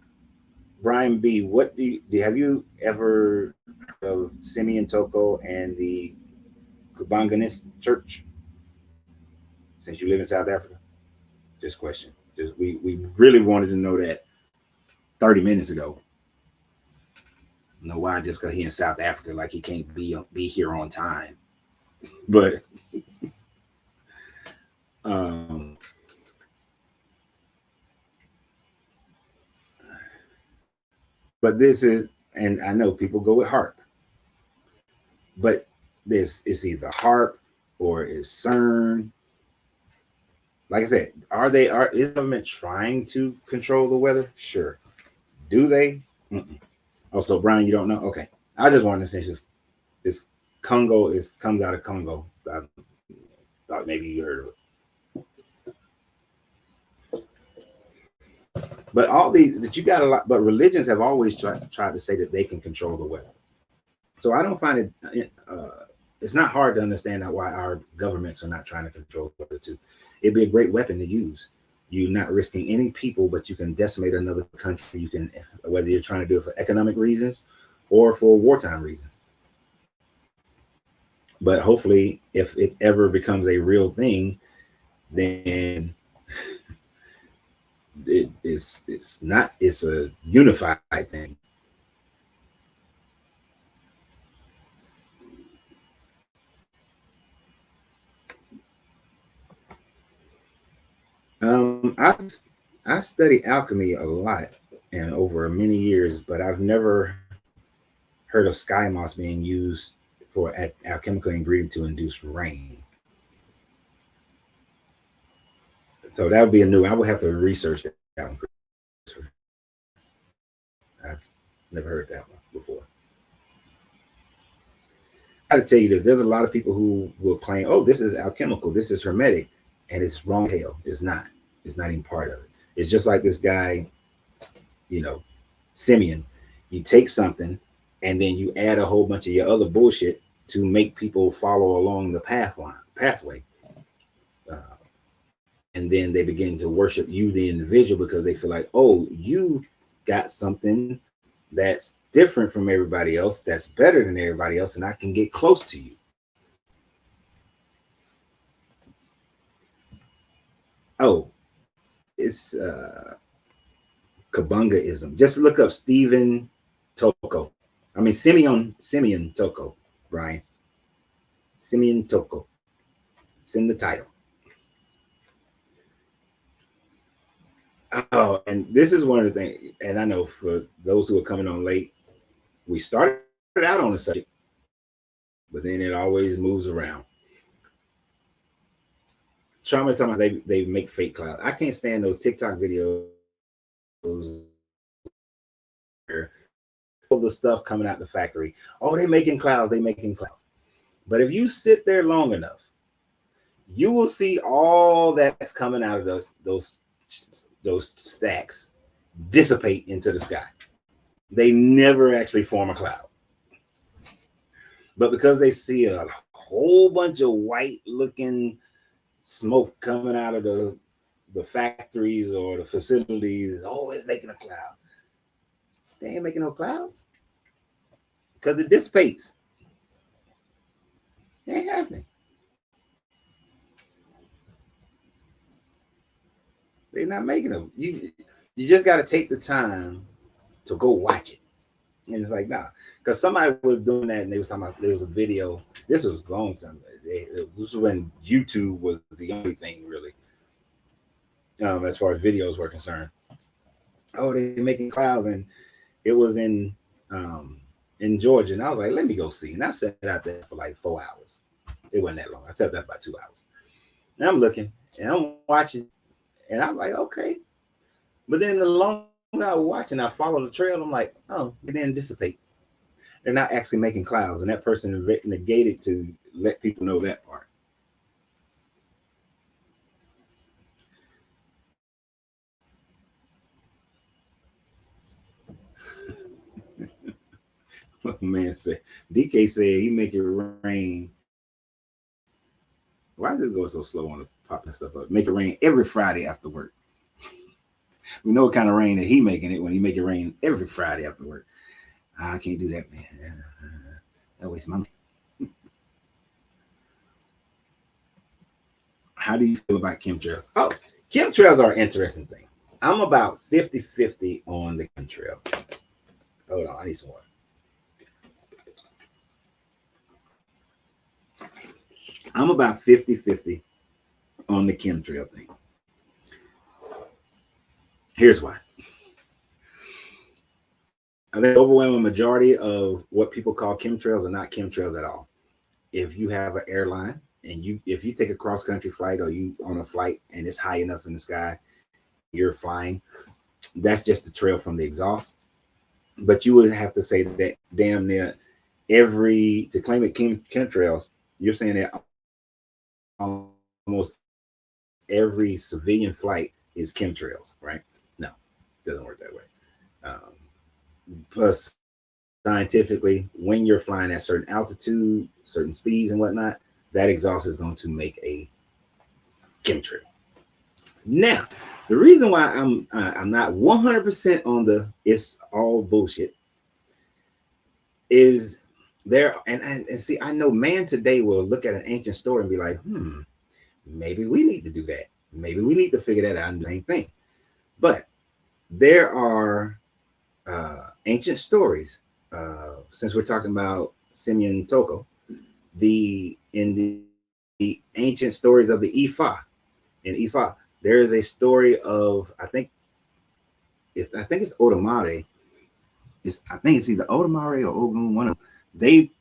Brian B, what have you ever heard of Simeon Toko and the Kubanganist Church? Since you live in South Africa, just question. Just we really wanted to know that 30 minutes ago. Know why? Just because he in South Africa, like he can't be here on time. But um, but this is, and I know people go with harp, but this is either harp or is CERN. Like I said, is the government trying to control the weather? Sure. Do they? Mm-mm. Oh, so Brian, you don't know? Okay. I just wanted to say this Congo comes out of Congo. I thought maybe you heard of it. But all these, but you got a lot. But religions have always tried to say that they can control the weather. So I don't find it. It's not hard to understand why our governments are not trying to control the weather too. It'd be a great weapon to use. You're not risking any people, but you can decimate another country. You can, whether you're trying to do it for economic reasons or for wartime reasons. But hopefully, if it ever becomes a real thing, then it's a unified thing. I study alchemy a lot and over many years, but I've never heard of sky moss being used for alchemical ingredient to induce rain. So that would be a new. I would have to research that one, Christopher. I've never heard that one before. I got to tell you this: there's a lot of people who will claim, "Oh, this is alchemical, this is hermetic," and it's wrong. Hell, it's not. It's not even part of it. It's just like this guy, you know, Simeon. You take something, and then you add a whole bunch of your other bullshit to make people follow along the pathway. Uh, and then they begin to worship you, the individual, because they feel like, oh, you got something that's different from everybody else, that's better than everybody else, and I can get close to you. Oh, it's Kabungaism. Just look up Stephen Toko. I mean Simeon Toko, Brian. Simeon Toko. It's in the title. Oh, and this is one of the things, and I know for those who are coming on late, we started out on the subject, but then it always moves around. Trauma talking about they make fake clouds. I can't stand those TikTok videos where all the stuff coming out the factory. Oh, they making clouds, they making clouds. But if you sit there long enough, you will see all that's coming out of those stacks dissipate into the sky. They never actually form a cloud. But because they see a whole bunch of white looking smoke coming out of the factories or the facilities, oh, it's making a cloud. They ain't making no clouds because it dissipates. It ain't happening. They're not making them. You just got to take the time to go watch it. And it's like, nah, because somebody was doing that and they was talking about there was a video. This was a long time. This was when YouTube was the only thing really, as far as videos were concerned. Oh, they're making clouds, and it was in Georgia, and I was like, let me go see. And I sat out there for like 4 hours. It wasn't that long. I sat there about 2 hours. And I'm looking and I'm watching, and I'm like, okay. But then the longer I was watching, I followed the trail. I'm like, oh, it didn't dissipate. They're not actually making clouds, and that person negated to let people know that part. Man said, DK said he make it rain. Why is this going so slow on the popping stuff up? Make it rain every Friday after work. We know what kind of rain that he making it when he make it rain every Friday after work. I can't do that, man. That wastes my money. How do you feel about chemtrails? Oh, chemtrails are an interesting thing. I'm about 50-50 on the chemtrail. Hold on, I need some water. I'm about 50-50 on the chemtrail thing. Here's why. I think the overwhelming majority of what people call chemtrails are not chemtrails at all. If you have an airline and if you take a cross country flight or you on a flight and it's high enough in the sky, you're flying, that's just the trail from the exhaust. But you would have to say that damn near to claim it chemtrails, you're saying that almost every civilian flight is chemtrails, right? No, it doesn't work that way. Plus, scientifically, when you're flying at certain altitude, certain speeds and whatnot, that exhaust is going to make a chemtrail. Now, the reason why I'm not 100% on the it's all bullshit is there, and see, I know man today will look at an ancient story and be like, maybe we need to do that. Maybe we need to figure that out and do the same thing. But there are ancient stories. Since we're talking about Simeon Toko, in the ancient stories of the Ifa, in Ifa, There is a story of I think it's Otomare. I think it's either Otomare or Ogun. One of them. They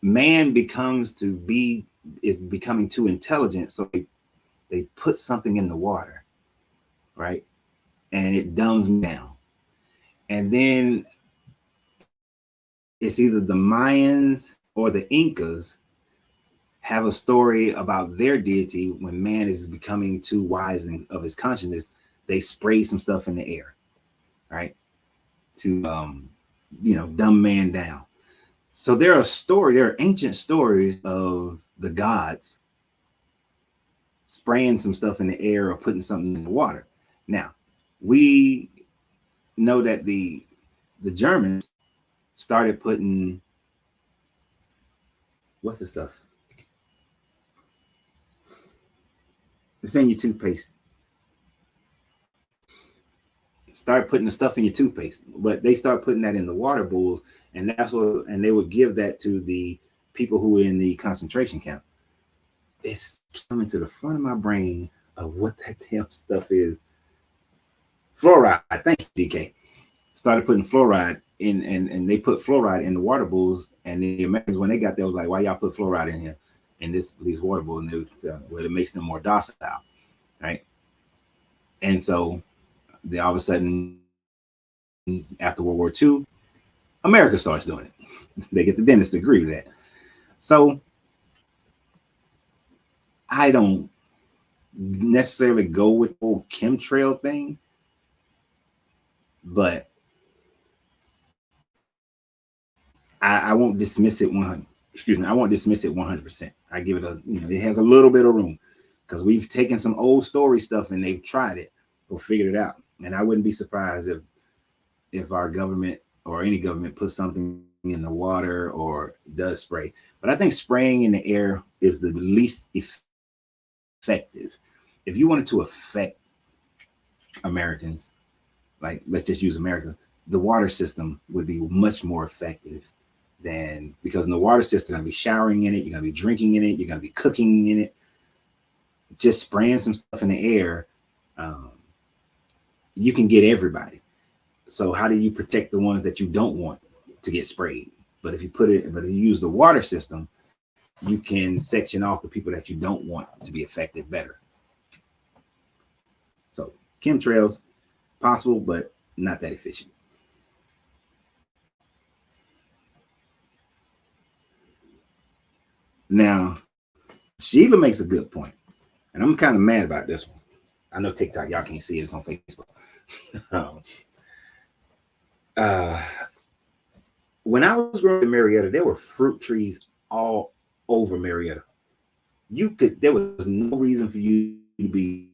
man becomes to be is becoming too intelligent, so they put something in the water, right? And it dumbs me down. And then it's either the Mayans or the Incas have a story about their deity when man is becoming too wise of his consciousness. They spray some stuff in the air, right? To dumb man down. So there are ancient stories of the gods spraying some stuff in the air or putting something in the water. Now, we know that the Germans started putting what's the stuff? It's in your toothpaste. Start putting the stuff in your toothpaste, but they start putting that in the water bowls, and they would give that to the people who were in the concentration camp. It's coming to the front of my brain of what that damn stuff is. Fluoride. Thank you, DK. Started putting fluoride in, and they put fluoride in the water bowls, and the Americans, when they got there, was like, why y'all put fluoride in here in these water bowls? And they would tell, well, it makes them more docile, right? And so all of a sudden, after World War II, America starts doing it. They get the dentist to agree with that. So I don't necessarily go with the whole chemtrail thing, but I won't dismiss it 100. Excuse me, I won't dismiss it 100%. I give it it has a little bit of room because we've taken some old story stuff and they've tried it or figured it out. And I wouldn't be surprised if our government or any government puts something in the water or does spray. But I think spraying in the air is the least effective. If you wanted to affect Americans, like let's just use America, the water system would be much more effective because in the water system, you're going to be showering in it, you're going to be drinking in it, you're going to be cooking in it. Just spraying some stuff in the air, you can get everybody. So how do you protect the ones that you don't want to get sprayed? But if you use the water system, you can section off the people that you don't want to be affected better. So chemtrails, possible, but not that efficient. Now, Sheila makes a good point, and I'm kind of mad about this one. I know TikTok, y'all can't see it, it's on Facebook. When I was growing in Marietta, there were fruit trees all over Marietta. There was no reason for you to be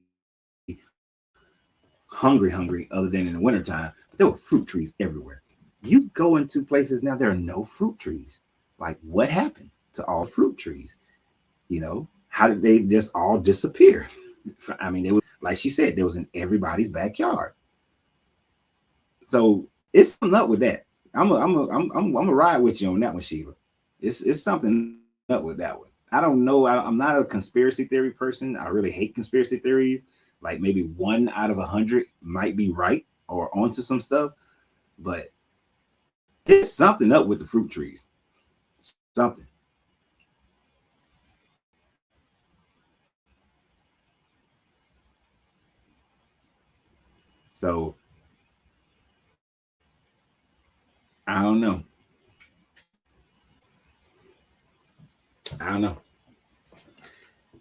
hungry other than in the wintertime, but there were fruit trees everywhere. You go into places now, there are no fruit trees. Like, what happened to all fruit trees? How did they just all disappear? I mean, it was like she said, there was in everybody's backyard. So it's something up with that. I'm gonna ride with you on that one, Sheila. It's something up with that one. I don't know. I'm not a conspiracy theory person. I really hate conspiracy theories. Like maybe 1 out of 100 might be right or onto some stuff, but there's something up with the fruit trees. Something. So I don't know.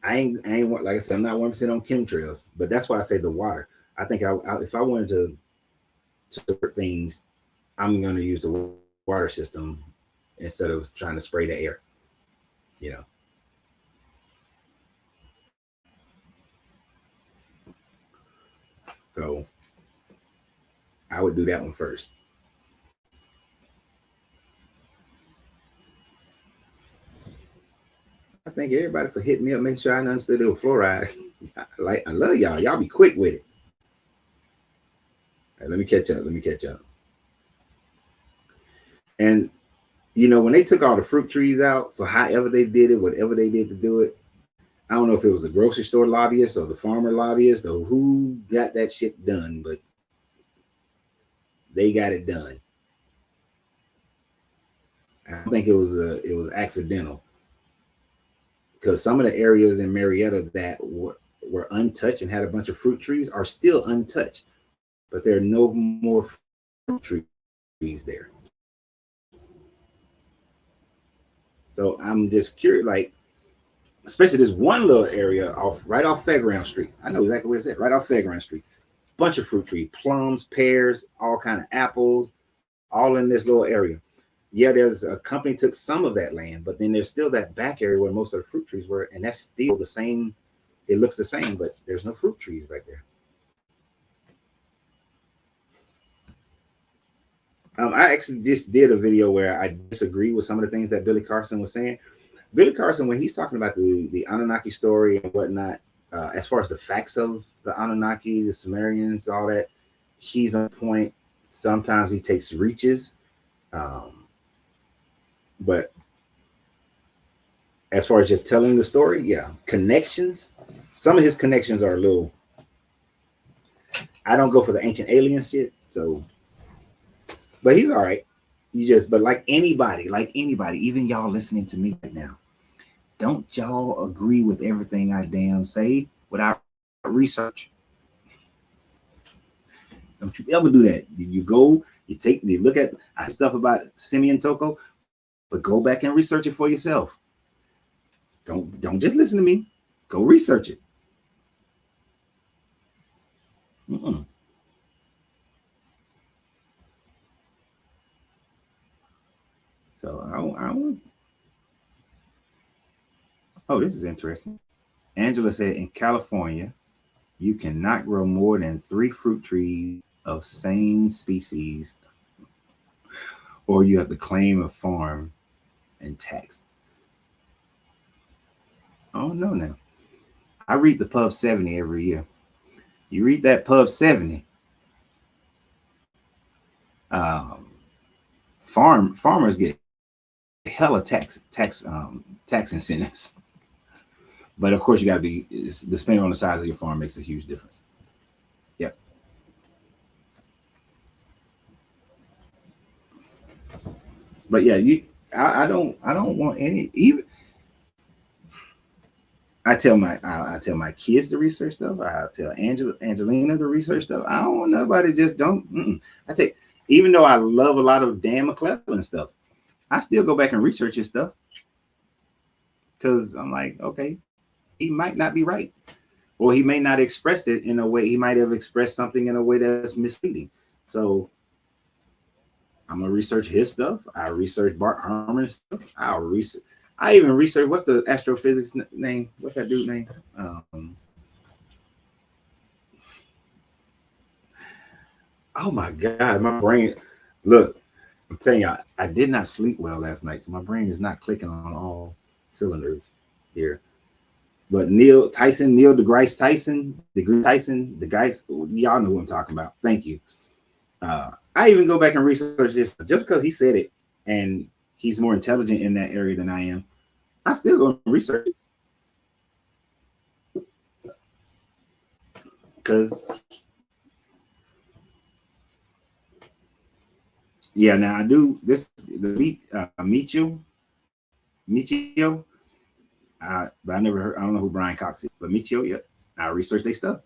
I ain't like I said, I'm not 1% on chemtrails, but that's why I say the water. I think if I wanted to support things, I'm going to use the water system instead of trying to spray the air. So I would do that one first. I thank everybody for hitting me up, making sure I understood it was fluoride. I love y'all. Y'all be quick with it. Right, let me catch up. And when they took all the fruit trees out for however they did it, whatever they did to do it, I don't know if it was the grocery store lobbyist or the farmer lobbyist or who got that shit done, but they got it done. I don't think it was accidental, because some of the areas in Marietta that were untouched and had a bunch of fruit trees are still untouched, but there are no more fruit trees there. So I'm just curious, like, especially this one little area right off Fairground Street. I know exactly where it's at, right off Fairground Street. Bunch of fruit trees, plums, pears, all kind of apples, all in this little area. Yeah, there's a company took some of that land, but then there's still that back area where most of the fruit trees were, and that's still the same. It looks the same, but there's no fruit trees back there. I actually just did a video where I disagree with some of the things that Billy Carson was saying. Billy Carson, when he's talking about the Anunnaki story and whatnot, as far as the facts of the Anunnaki, the Sumerians, all that, he's on point. Sometimes he takes reaches, but as far as just telling the story, yeah, connections. Some of his connections are a little. I don't go for the ancient alien shit, so. But he's all right. But like anybody, even y'all listening to me right now, don't y'all agree with everything I damn say without research. Don't you ever do that. You go, you look at stuff about Simeon Toko, but go back and research it for yourself. Don't just listen to me. Go research it. Mm-mm. So I don't. Oh, this is interesting. Angela said in California, you cannot grow more than 3 fruit trees of same species, or you have to claim a farm and taxed. I don't know now. I read the Pub 70 every year. You read that Pub 70. Farmers get hella tax incentives. But of course, you got to be, depending on the size of your farm, makes a huge difference. Yep. But yeah, I don't want any, even. I tell my kids to research stuff. I tell Angelina to research stuff. I don't want nobody just don't. I take, even though I love a lot of Dan McClellan stuff, I still go back and research his stuff, because I'm like, okay, he might not be right, or he may not express it in a way. He might have expressed something in a way that's misleading. So I'm gonna research his stuff. I research Bart Ehrman's stuff. I even research, what's the astrophysics name? What's that dude's name? Oh my God, my brain. Look, I'm telling you, I did not sleep well last night, so my brain is not clicking on all cylinders here. But Neil deGrasse Tyson, the guys, y'all know who I'm talking about. Thank you. I even go back and research this just because he said it, and he's more intelligent in that area than I am. I still go and research it, because yeah. Now I do this Michio, but I never heard. I don't know who Brian Cox is, but Michio, yeah, I research their stuff.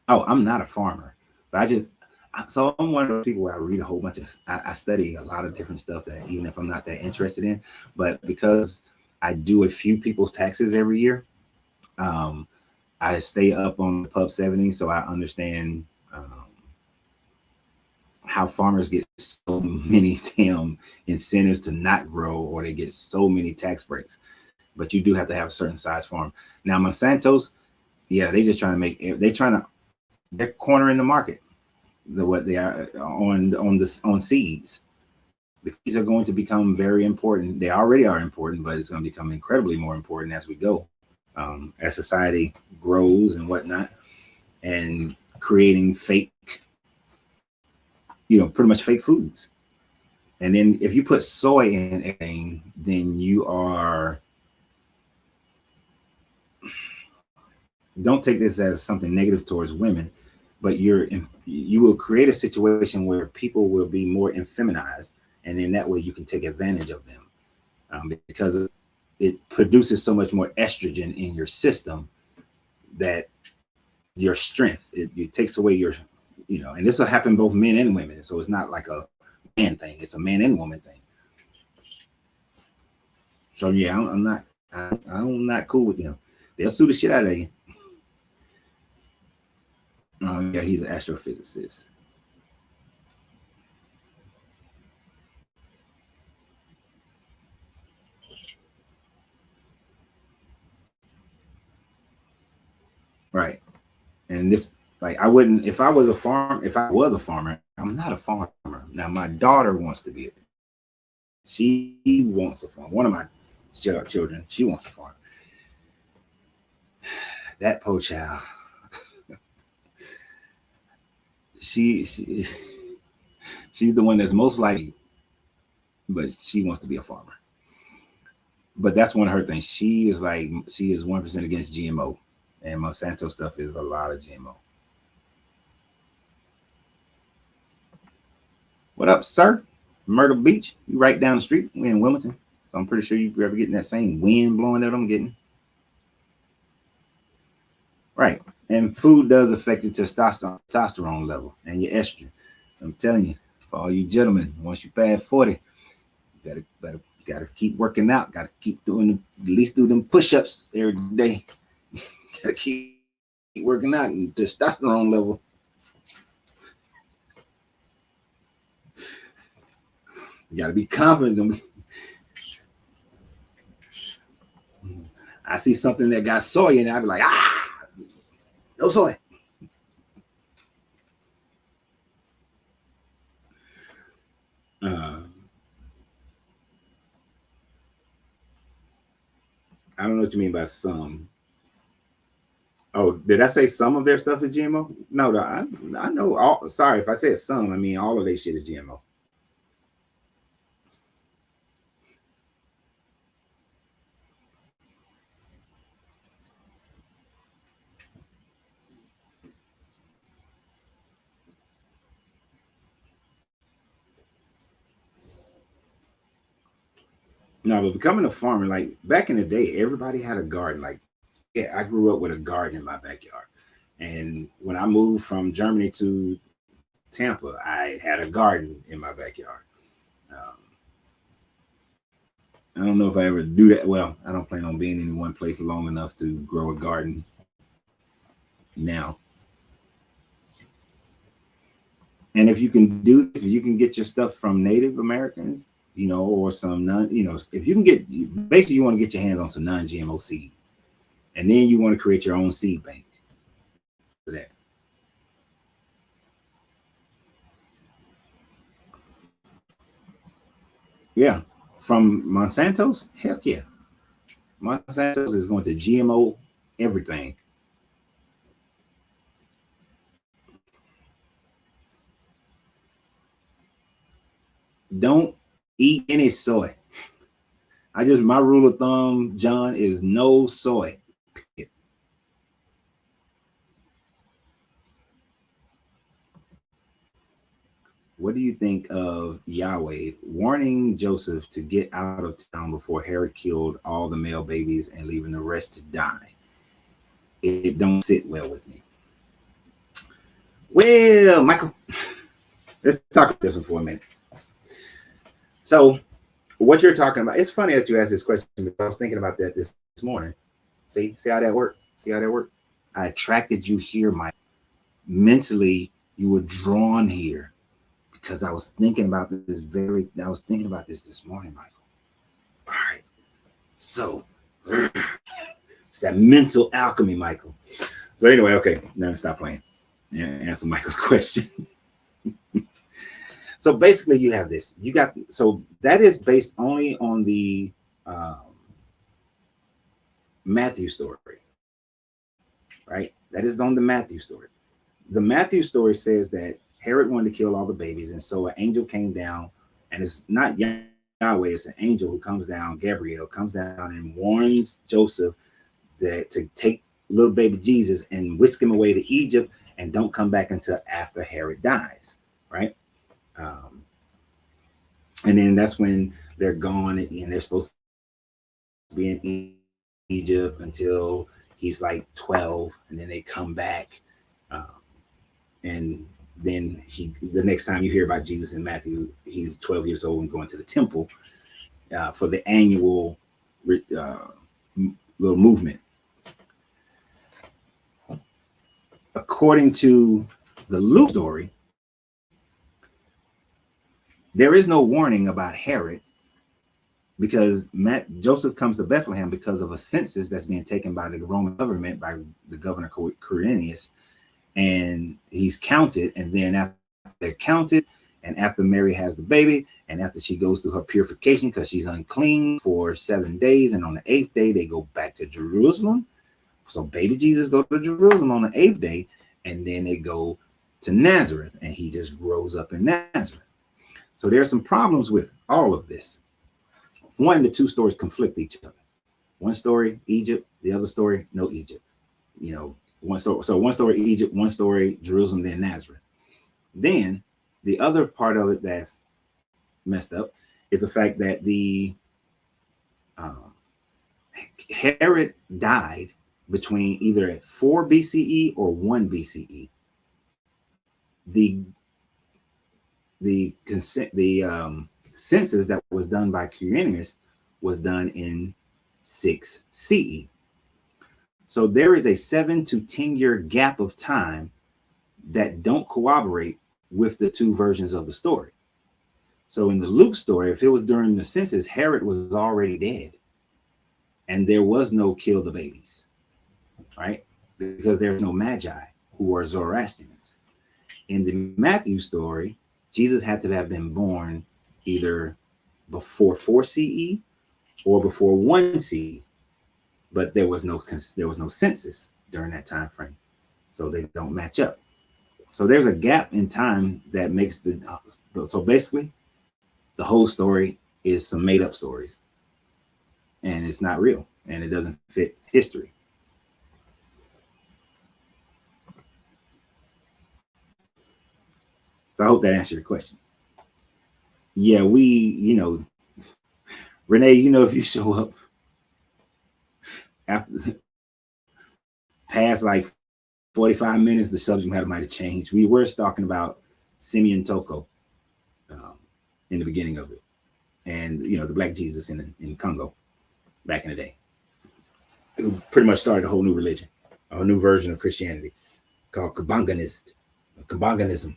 Oh, I'm not a farmer, but so I'm one of those people where I read a whole bunch of, I study a lot of different stuff that even if I'm not that interested in, but because I do a few people's taxes every year, um, I stay up on the Pub 70, so I understand how farmers get so many damn incentives to not grow, or they get so many tax breaks. But you do have to have a certain size farm. Now, Monsanto's, yeah, they just trying to they're cornering the market. What they are on seeds. These are going to become very important. They already are important, but it's going to become incredibly more important as we go, as society grows and whatnot, and creating fake pretty much fake foods. And then if you put soy in anything, then you are, don't take this as something negative towards women, but you will create a situation where people will be more effeminized, and then that way you can take advantage of them, because it produces so much more estrogen in your system that your strength, it takes away your, and this will happen both men and women. So it's not like a man thing; it's a man and woman thing. So yeah, I'm not cool with them. They'll sue the shit out of you. Oh yeah, he's an astrophysicist. Right. And this, like, I wouldn't, if I was a farmer, I'm not a farmer. Now my daughter wants to be. She wants to farm. One of my children, she wants to farm. That poor child. She she's the one that's most likely, but she wants to be a farmer. But that's one of her things. She is 1% against GMO, and Monsanto stuff is a lot of GMO. What up, sir? Myrtle Beach. You right down the street. We in Wilmington, so I'm pretty sure you ever getting that same wind blowing that I'm getting. Right, and food does affect your testosterone level and your estrogen. I'm telling you, for all you gentlemen, once you pass 40, you gotta keep working out. Gotta keep doing, at least do them push-ups every day. Gotta keep working out, and testosterone level. You gotta be confident. I see something that got soy in it, I'd be like, no soy. Uh, I don't know what you mean by some. Oh, did I say some of their stuff is GMO? No, I know all. Sorry if I said some. I mean all of their shit is GMO. No, but becoming a farmer, like back in the day, everybody had a garden. Like, yeah, I grew up with a garden in my backyard. And when I moved from Germany to Tampa, I had a garden in my backyard. Um, I don't know if I ever do that. Well, I don't plan on being in one place long enough to grow a garden now. And if you can get your stuff from Native Americans, or some non, if you can get, basically, you want to get your hands on some non-GMO seed, and then you want to create your own seed bank for that. Yeah, from Monsanto's, heck yeah, Monsanto's is going to GMO everything. Don't eat any soy. My rule of thumb, John, is no soy. What do you think of Yahweh warning Joseph to get out of town before Herod killed all the male babies and leaving the rest to die? It don't sit well with me. Well, Michael, let's talk about this one for a minute. So, what you're talking about, it's funny that you asked this question because I was thinking about that this morning. See how that worked? See how that worked? I attracted you here, Mike. Mentally, you were drawn here because I was thinking about this morning, Michael. All right. So it's that mental alchemy, Michael. So anyway, okay, now stop playing. Yeah, answer Michael's question. So basically, you have this. So that is based only on the Matthew story, right? That is on the Matthew story. The Matthew story says that Herod wanted to kill all the babies, and so an angel came down, and it's not Yahweh, it's an angel who comes down, Gabriel comes down and warns Joseph that to take little baby Jesus and whisk him away to Egypt and don't come back until after Herod dies, right? Um, and then that's when they're gone and they're supposed to be in Egypt until he's like 12, and then they come back. Um, and then the next time you hear about Jesus in Matthew, he's 12 years old and going to the temple for the annual uh, little movement. According to the Luke story, there is no warning about Herod because Joseph comes to Bethlehem because of a census that's being taken by the Roman government, by the governor Quirinius, and he's counted. And then after they're counted, and after Mary has the baby, and after she goes through her purification because she's unclean for 7 days, and on the 8th day they go back to Jerusalem. So baby Jesus go to Jerusalem on the 8th day, and then they go to Nazareth, and he just grows up in Nazareth. So there are some problems with all of this. One, the two stories conflict each other. One story, Egypt; the other story, no Egypt. You know, one story. So one story, Egypt; one story, Jerusalem, then Nazareth. Then the other part of it that's messed up is the fact that the Herod died between either at 4 BCE or 1 BCE. The census that was done by Quirinius was done in 6 CE. So there is a 7 to 10 year gap of time that don't corroborate with the two versions of the story. So in the Luke story, if it was during the census, Herod was already dead, and there was no kill the babies, right? Because there's no magi who are Zoroastrians. In the Matthew story, Jesus had to have been born either before 4 CE or before 1 CE, but there was no census during that time frame, so they don't match up. So there's a gap in time that makes so basically the whole story is some made up stories, and it's not real, and it doesn't fit history. So I hope that answered your question. Yeah, Renee, if you show up after past like 45 minutes, the subject matter might have changed. We were talking about Simeon Toko in the beginning of it, and the Black Jesus in Congo back in the day, who pretty much started a whole new religion, a whole new version of Christianity called Kabanganism,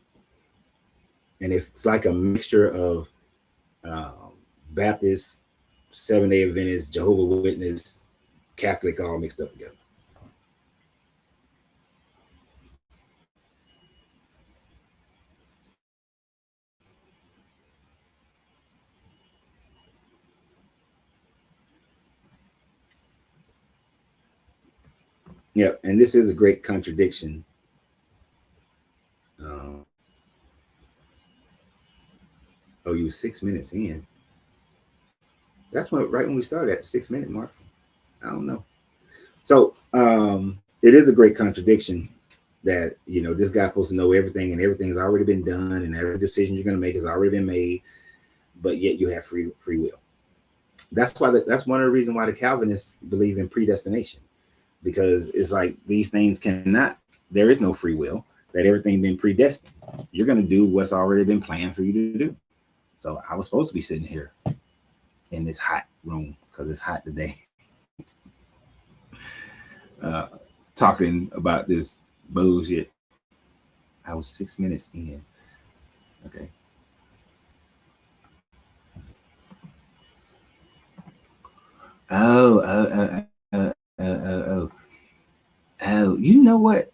and it's like a mixture of Baptist, Seventh-day Adventist, Jehovah's Witness, Catholic, all mixed up together. Yeah, and this is a great contradiction. Oh, you were 6 minutes in. That's right when we started at the 6 minute mark. I don't know. So it is a great contradiction that this guy's supposed to know everything, and everything's already been done, and every decision you're going to make has already been made, but yet you have free will. That's one of the reasons why the Calvinists believe in predestination, because it's like these things cannot. There is no free will. That everything been predestined. You're going to do what's already been planned for you to do. So I was supposed to be sitting here in this hot room because it's hot today, talking about this bullshit. I was 6 minutes in. Okay. Oh, you know what?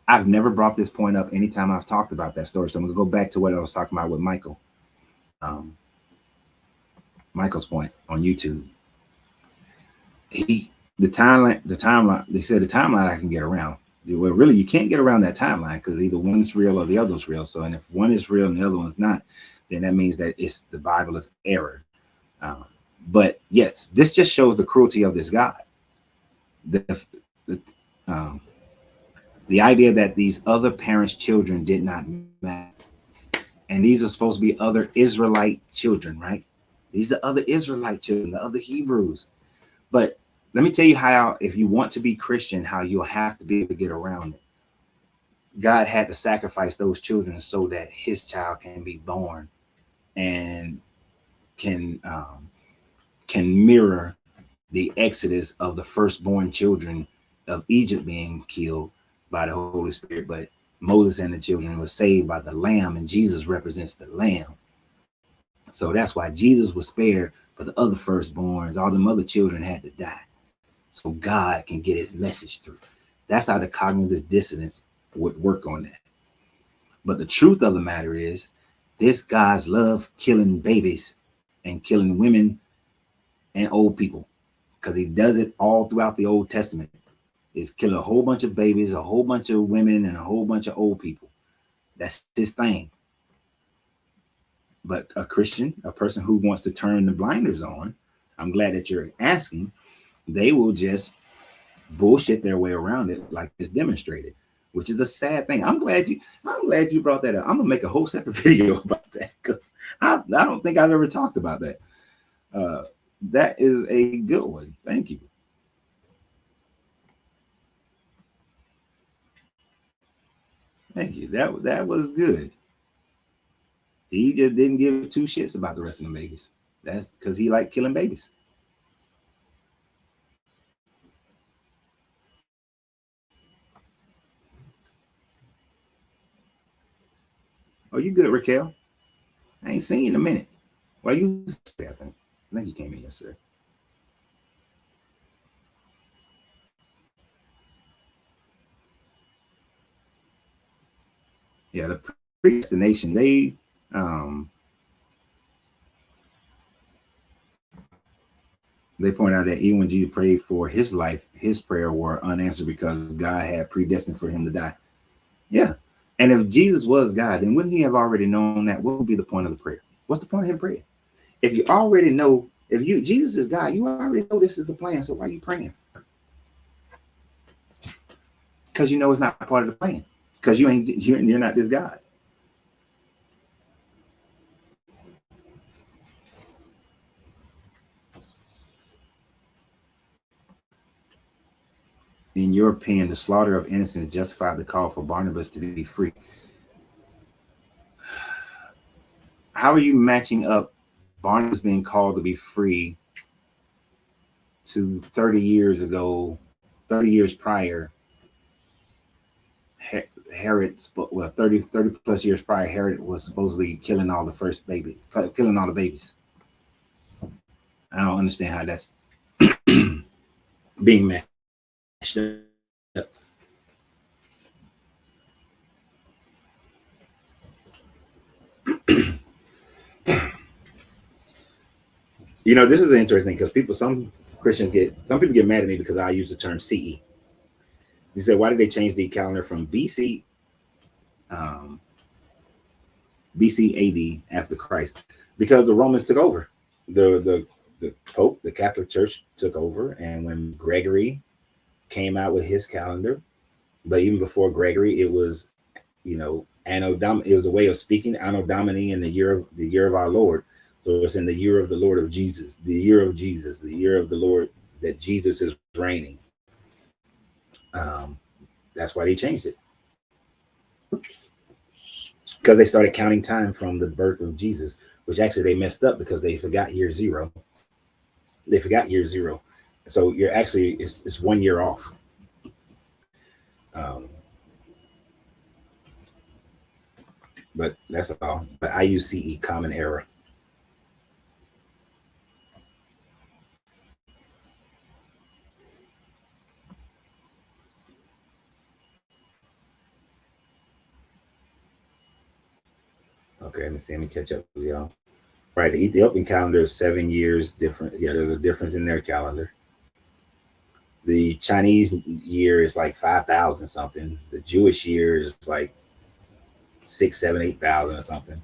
I've never brought this point up anytime I've talked about that story. So I'm going to go back to what I was talking about with Michael. Michael's point on YouTube. The timeline, they said the timeline I can get around. Well, really, you can't get around that timeline because either one's real or the other's real. So, and if one is real and the other one's not, then that means that it's the Bible is error. Um, but yes, this just shows the cruelty of this God. The, the, um, the idea that these other parents' children did not matter. And these are supposed to be other Israelite children, right? These are the other Israelite children, the other Hebrews. But let me tell you how, if you want to be Christian, how you'll have to be able to get around it. God had to sacrifice those children so that his child can be born and can um, can mirror the exodus of the firstborn children of Egypt being killed by the Holy Spirit. But Moses and the children were saved by the Lamb, and Jesus represents the Lamb. So that's why Jesus was spared, but the other firstborns, all them other children had to die, so God can get his message through. That's how the cognitive dissonance would work on that. But the truth of the matter is, this God's love killing babies and killing women and old people, because he does it all throughout the Old Testament. Is killing a whole bunch of babies, a whole bunch of women, and a whole bunch of old people. That's his thing. But a Christian, a person who wants to turn the blinders on, I'm glad that you're asking, they will just bullshit their way around it like it's demonstrated, which is a sad thing. I'm glad you brought that up. I'm gonna make a whole separate video about that because I don't think I've ever talked about that. That is a good one. Thank you. Thank you. That was good. He just didn't give two shits about the rest of the babies. That's because he liked killing babies. Oh, you good, Raquel? I ain't seen you in a minute. Why you? I think you came in yesterday. Yeah, the predestination. Um they point out that even when Jesus prayed for his life, his prayer were unanswered because God had predestined for him to die. Yeah. And if Jesus was God, then wouldn't he have already known that? What would be the point of the prayer? What's the point of him praying? If you already know, if you Jesus is God, you already know this is the plan. So why are you praying? Because you know it's not part of the plan. Because you're not this God. In your opinion, the slaughter of innocents justified the call for Barnabas to be free. How are you matching up Barnabas being called to be free to 30 years ago, 30 years prior, Herod's, well, 30 plus years prior, Herod was supposedly killing all the first baby, killing all the babies. I don't understand how that's being matched up. This is interesting because some people get mad at me because I use the term CE. You said, why did they change the calendar from um, BC AD after Christ? Because the Romans took over. The Pope, the Catholic Church took over, and when Gregory came out with his calendar, but even before Gregory, it was, Anno Domini. It was a way of speaking Anno Domini in the year of our Lord. So it's in the year of the Lord of Jesus, the year of Jesus, the year of the Lord that Jesus is reigning. Um, that's why they changed it, because they started counting time from the birth of Jesus, which actually they messed up because they forgot year zero. They forgot year zero, so you're actually it's 1 year off. Um, but that's all. But I use CE, common error. Okay, let me see. Let me catch up with y'all. Right, the Ethiopian calendar is 7 years different. Yeah, there's a difference in their calendar. The Chinese year is like 5,000 something. The Jewish year is like 6, 7, 8,000 or something.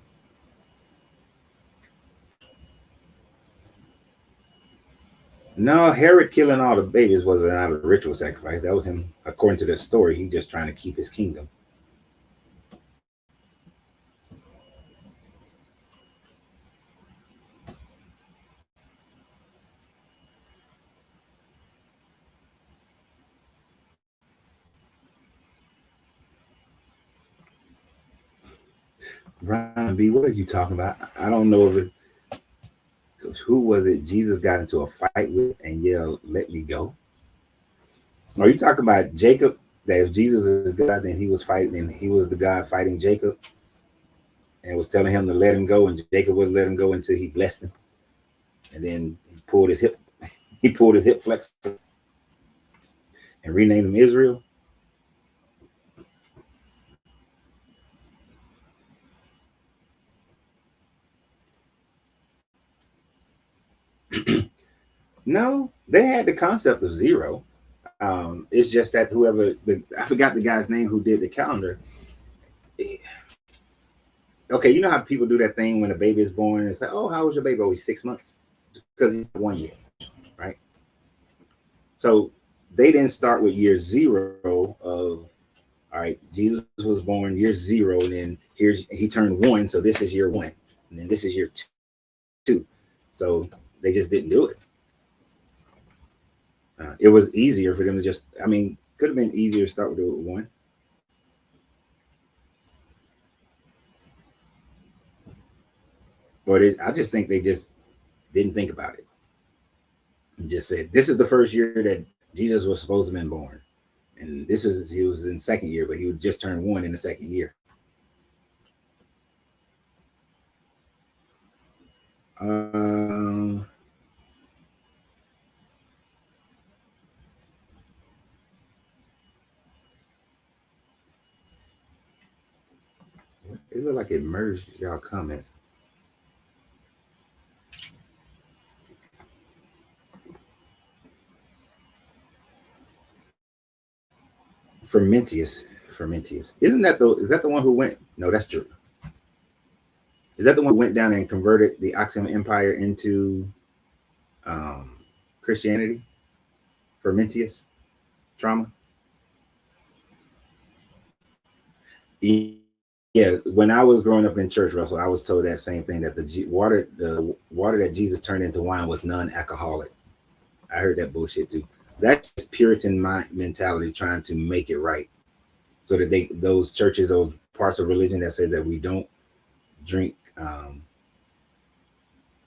No, Herod killing all the babies wasn't out of ritual sacrifice. That was him, according to the story. He just trying to keep his kingdom. Brian B, what are you talking about? I don't know if it. Who was it? Jesus got into a fight with and yelled, "Let me go." Are you talking about Jacob? That if Jesus is God, then he was fighting, and he was the God fighting Jacob, and was telling him to let him go, and Jacob would let him go until he blessed him, and then he pulled his hip, he pulled his hip flexor and renamed him Israel. No, they had the concept of zero. It's just that I forgot the guy's name who did the calendar. Okay, you know how people do that thing when a baby is born? It's like, oh, how was your baby? Oh, he's 6 months because he's 1 year, right? So they didn't start with year zero of, all right, Jesus was born year zero, and then he turned one, so this is year one, and then this is year two. So they just didn't do it. It was easier for them to just, I mean, could have been easier to start with one. But I just think they just didn't think about it. And just said, this is the first year that Jesus was supposed to have been born. And he was in second year, but he would just turn one in the second year. Um, it looked like it merged y'all comments. Fermentius. Is that the one who went? No, that's true. Is that the one who went down and converted the Oxum Empire into um, Christianity? Fermentius trauma. Yeah, when I was growing up in church, Russell, I was told that same thing, that the water that Jesus turned into wine was non-alcoholic. I heard that bullshit too. That's just Puritan mentality trying to make it right, so that those churches or parts of religion that say that we don't drink, that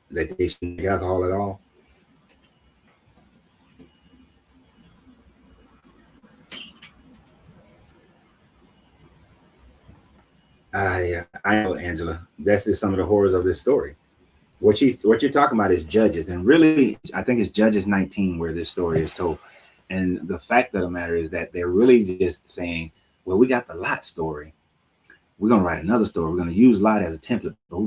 they shouldn't drink alcohol at all. I know, Angela. That's just some of the horrors of this story. What you're talking about is Judges, and really, I think it's Judges 19 where this story is told. And the fact of the matter is that they're really just saying, well, we got the Lot story. We're gonna write another story. We're gonna use Lot as a template, but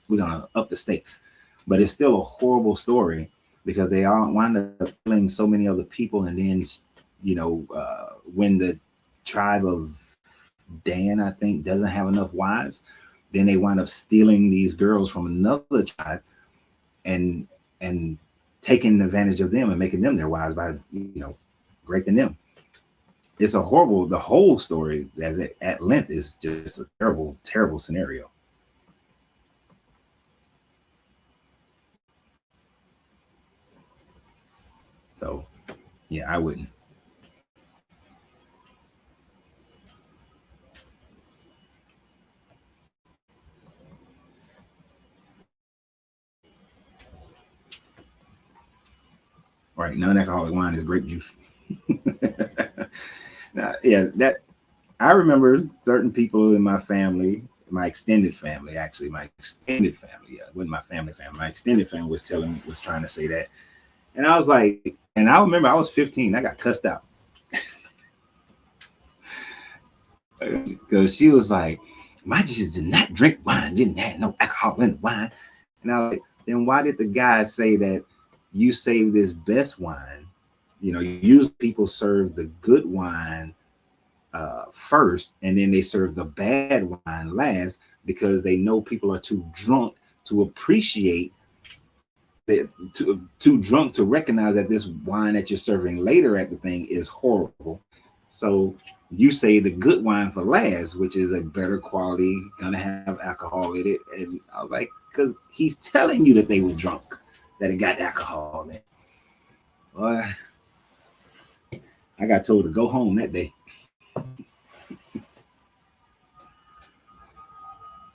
we're gonna up the stakes. But it's still a horrible story because they all wind up killing so many other people, and then when the tribe of Dan, I think, doesn't have enough wives, then they wind up stealing these girls from another tribe and taking advantage of them and making them their wives by raping them. It's a horrible. The whole story, as it at length, is just a terrible, terrible scenario. So, yeah, I wouldn't. Right, non-alcoholic wine is grape juice. Now, yeah, that I remember certain people in my family, my extended family, actually, my extended family, yeah, wasn't my family, my extended family was trying to say that. And I was like, and I remember I was 15, I got cussed out. Because she was like, my Jesus did not drink wine, didn't have no alcohol in the wine. And I was like, then why did the guy say that you save this best wine Usually people serve the good wine first, and then they serve the bad wine last because they know people are too drunk to appreciate that, too drunk to recognize that this wine that you're serving later at the thing is horrible. So you say the good wine for last, which is a better quality, gonna have alcohol in it. And I was like, because he's telling you that they were drunk, that it got alcohol in it. Well, I got told to go home that day.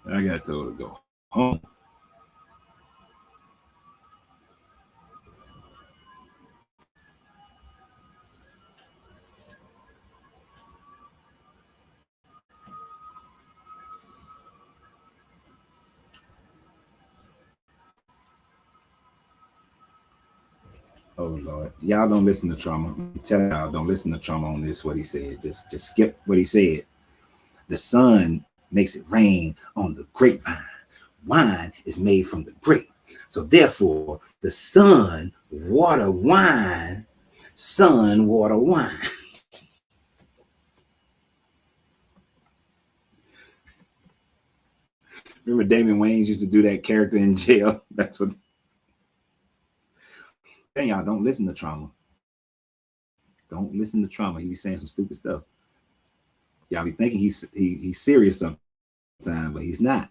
I got told to go home. Oh Lord, y'all don't listen to trauma. I'm telling y'all, don't listen to trauma on this. What he said, just skip what he said. The sun makes it rain on the grapevine. Wine is made from the grape. So therefore, the sun water wine, sun water wine. Remember Damon Wayans used to do that character in jail? That's what. Hey, y'all, don't listen to trauma. Don't listen to trauma. He be saying some stupid stuff. Y'all be thinking he's serious sometimes, but he's not.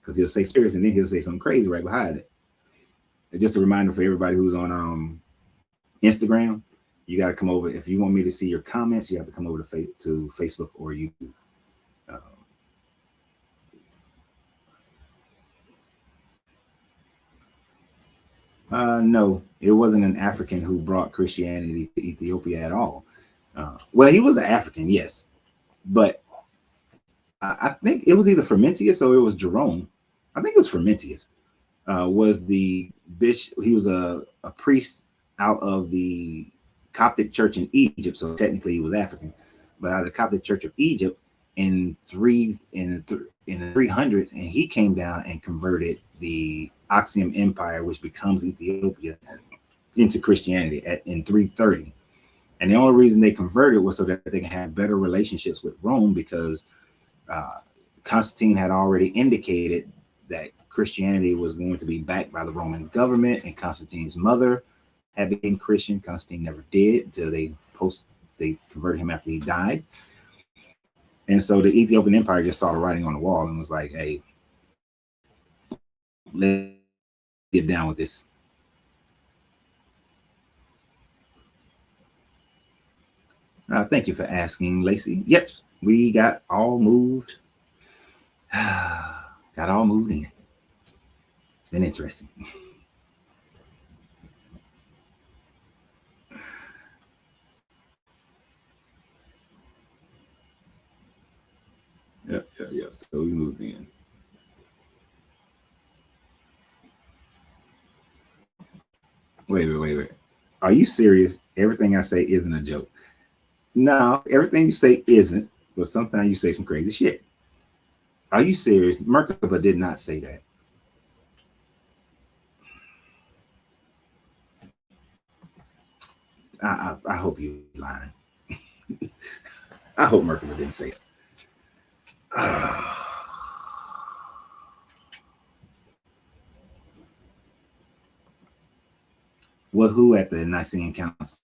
Because he'll say serious and then he'll say something crazy right behind it. It's just a reminder for everybody who's on Instagram. You got to come over. If you want me to see your comments, you have to come over to Facebook or YouTube. No, it wasn't an African who brought Christianity to Ethiopia at all. Well, he was an African, yes, but I think it was either Frumentius or it was Jerome. I think it was Frumentius. Was the bishop? He was a priest out of the Coptic Church in Egypt, so technically he was African, but out of the Coptic Church of Egypt in the 300s, and he came down and converted the Axiom Empire, which becomes Ethiopia, into Christianity in 330. And the only reason they converted was so that they can have better relationships with Rome, because Constantine had already indicated that Christianity was going to be backed by the Roman government, and Constantine's mother had been Christian. Constantine never did until they converted him after he died. And so the Ethiopian Empire just saw the writing on the wall and was like, hey, let's get down with this. Thank you for asking, Lacey. Yep, we got all moved. Got all moved in. It's been interesting. Yep. So we moved in. Wait. Are you serious? Everything I say isn't a joke. No, everything you say isn't, but sometimes you say some crazy shit. Are you serious? Merkaba did not say that. I hope you lying. I hope Merkaba didn't say it. Well, who at the Nicene Council?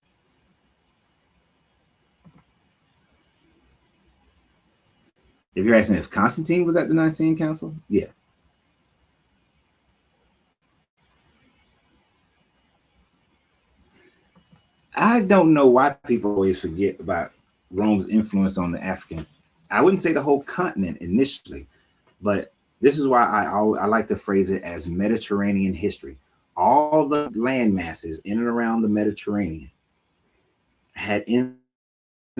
If you're asking if Constantine was at the Nicene Council, yeah. I don't know why people always forget about Rome's influence on the African. I wouldn't say the whole continent initially, but this is why I like to phrase it as Mediterranean history. All the land masses in and around the Mediterranean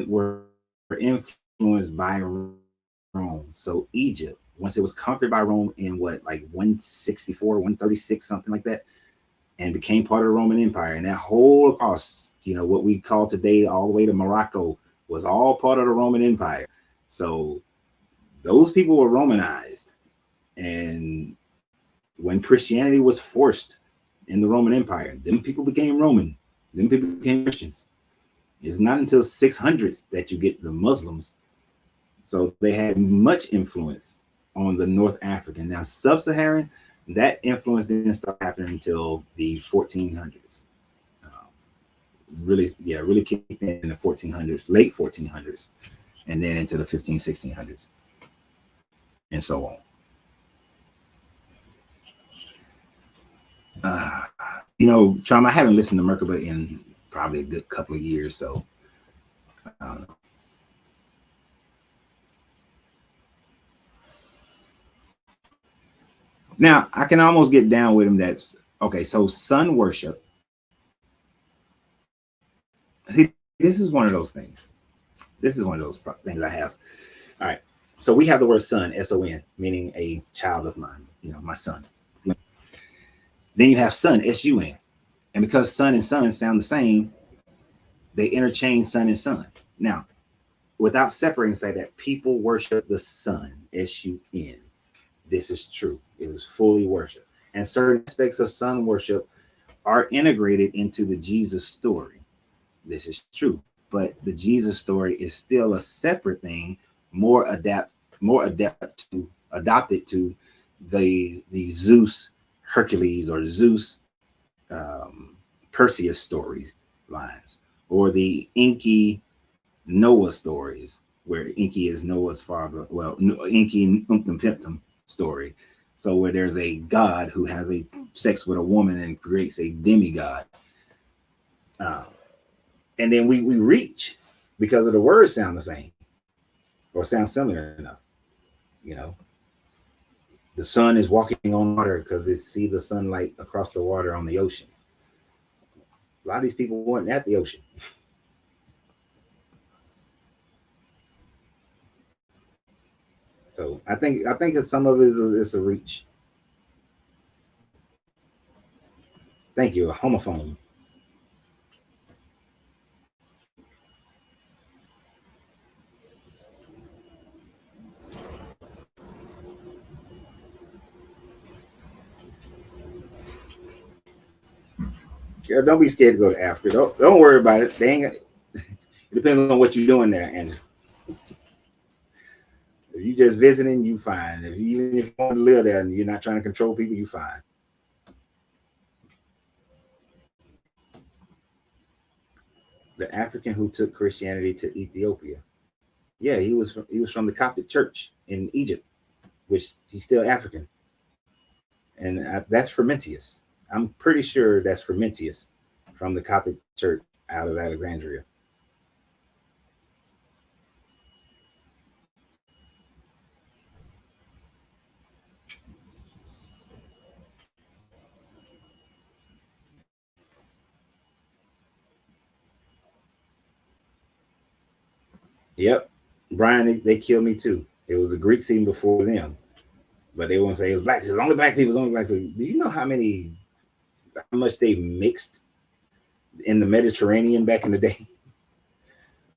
were influenced by Rome. So Egypt, once it was conquered by Rome in what, like 164, 136, something like that, and became part of the Roman Empire, and that whole across, what we call today all the way to Morocco, was all part of the Roman Empire. So those people were Romanized. And when Christianity was forced in the Roman Empire, then people became Roman. Then people became Christians. It's not until 600s that you get the Muslims. So they had much influence on the North African. Now, sub-Saharan, that influence didn't start happening until the 1400s. Really kicked in the 1400s, late 1400s, and then into the 1600s, and so on. Charm, I haven't listened to Merkaba in probably a good couple of years, so I don't know. Now, I can almost get down with him. That's okay. So sun worship. See, this is one of those things. This is one of those things I have. All right. So we have the word son, S-O-N, meaning a child of mine, my son. Then you have sun, S-U-N. And because sun and son sound the same, they interchange sun and son. Now, without separating the fact that people worship the sun, S-U-N, this is true. It is fully worship. And certain aspects of sun worship are integrated into the Jesus story. This is true. But the Jesus story is still a separate thing, more adopted to the Zeus Hercules or Zeus Perseus stories lines, or the Enki Noah stories, where Enki is Noah's father. Well, Enki Umptum Pimptum story. So where there's a god who has a sex with a woman and creates a demigod. And then we reach because of the words sound the same or sound similar enough. The sun is walking on water because it see the sunlight across the water on the ocean. A lot of these people weren't at the ocean. So I think that some of it is a reach. Thank you, a homophone. Girl, don't be scared to go to Africa. Don't worry about it. It depends on what you're doing there, and if you just visiting, you fine. Even if you want to live there and you're not trying to control people, you fine. The African who took Christianity to Ethiopia. Yeah, he was from the Coptic Church in Egypt, which he's still African, and that's Frumentius. I'm pretty sure that's Frumentius from the Coptic Church out of Alexandria. Yep, Brian, they killed me too. It was the Greeks even before them, but they won't say it was black. It's only black people. It's only black people. Do you know how much they mixed in the Mediterranean back in the day?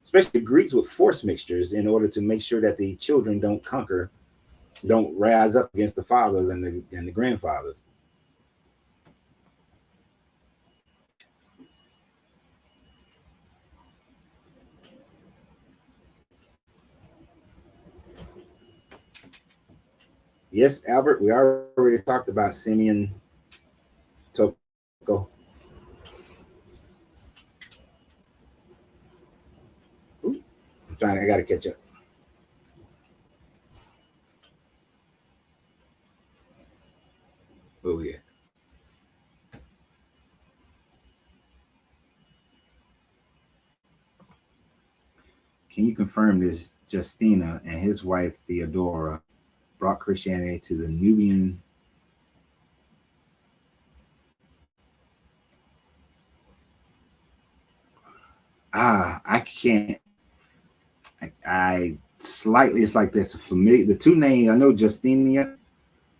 Especially the Greeks with forced mixtures in order to make sure that the children don't rise up against the fathers and the grandfathers. Yes, Albert, we already talked about Simeon Toko. I got to catch up. Oh, yeah. Can you confirm this? Justina and his wife Theodora brought Christianity to the Nubian. I can't. I slightly, it's like this familiar. The two names I know, Justina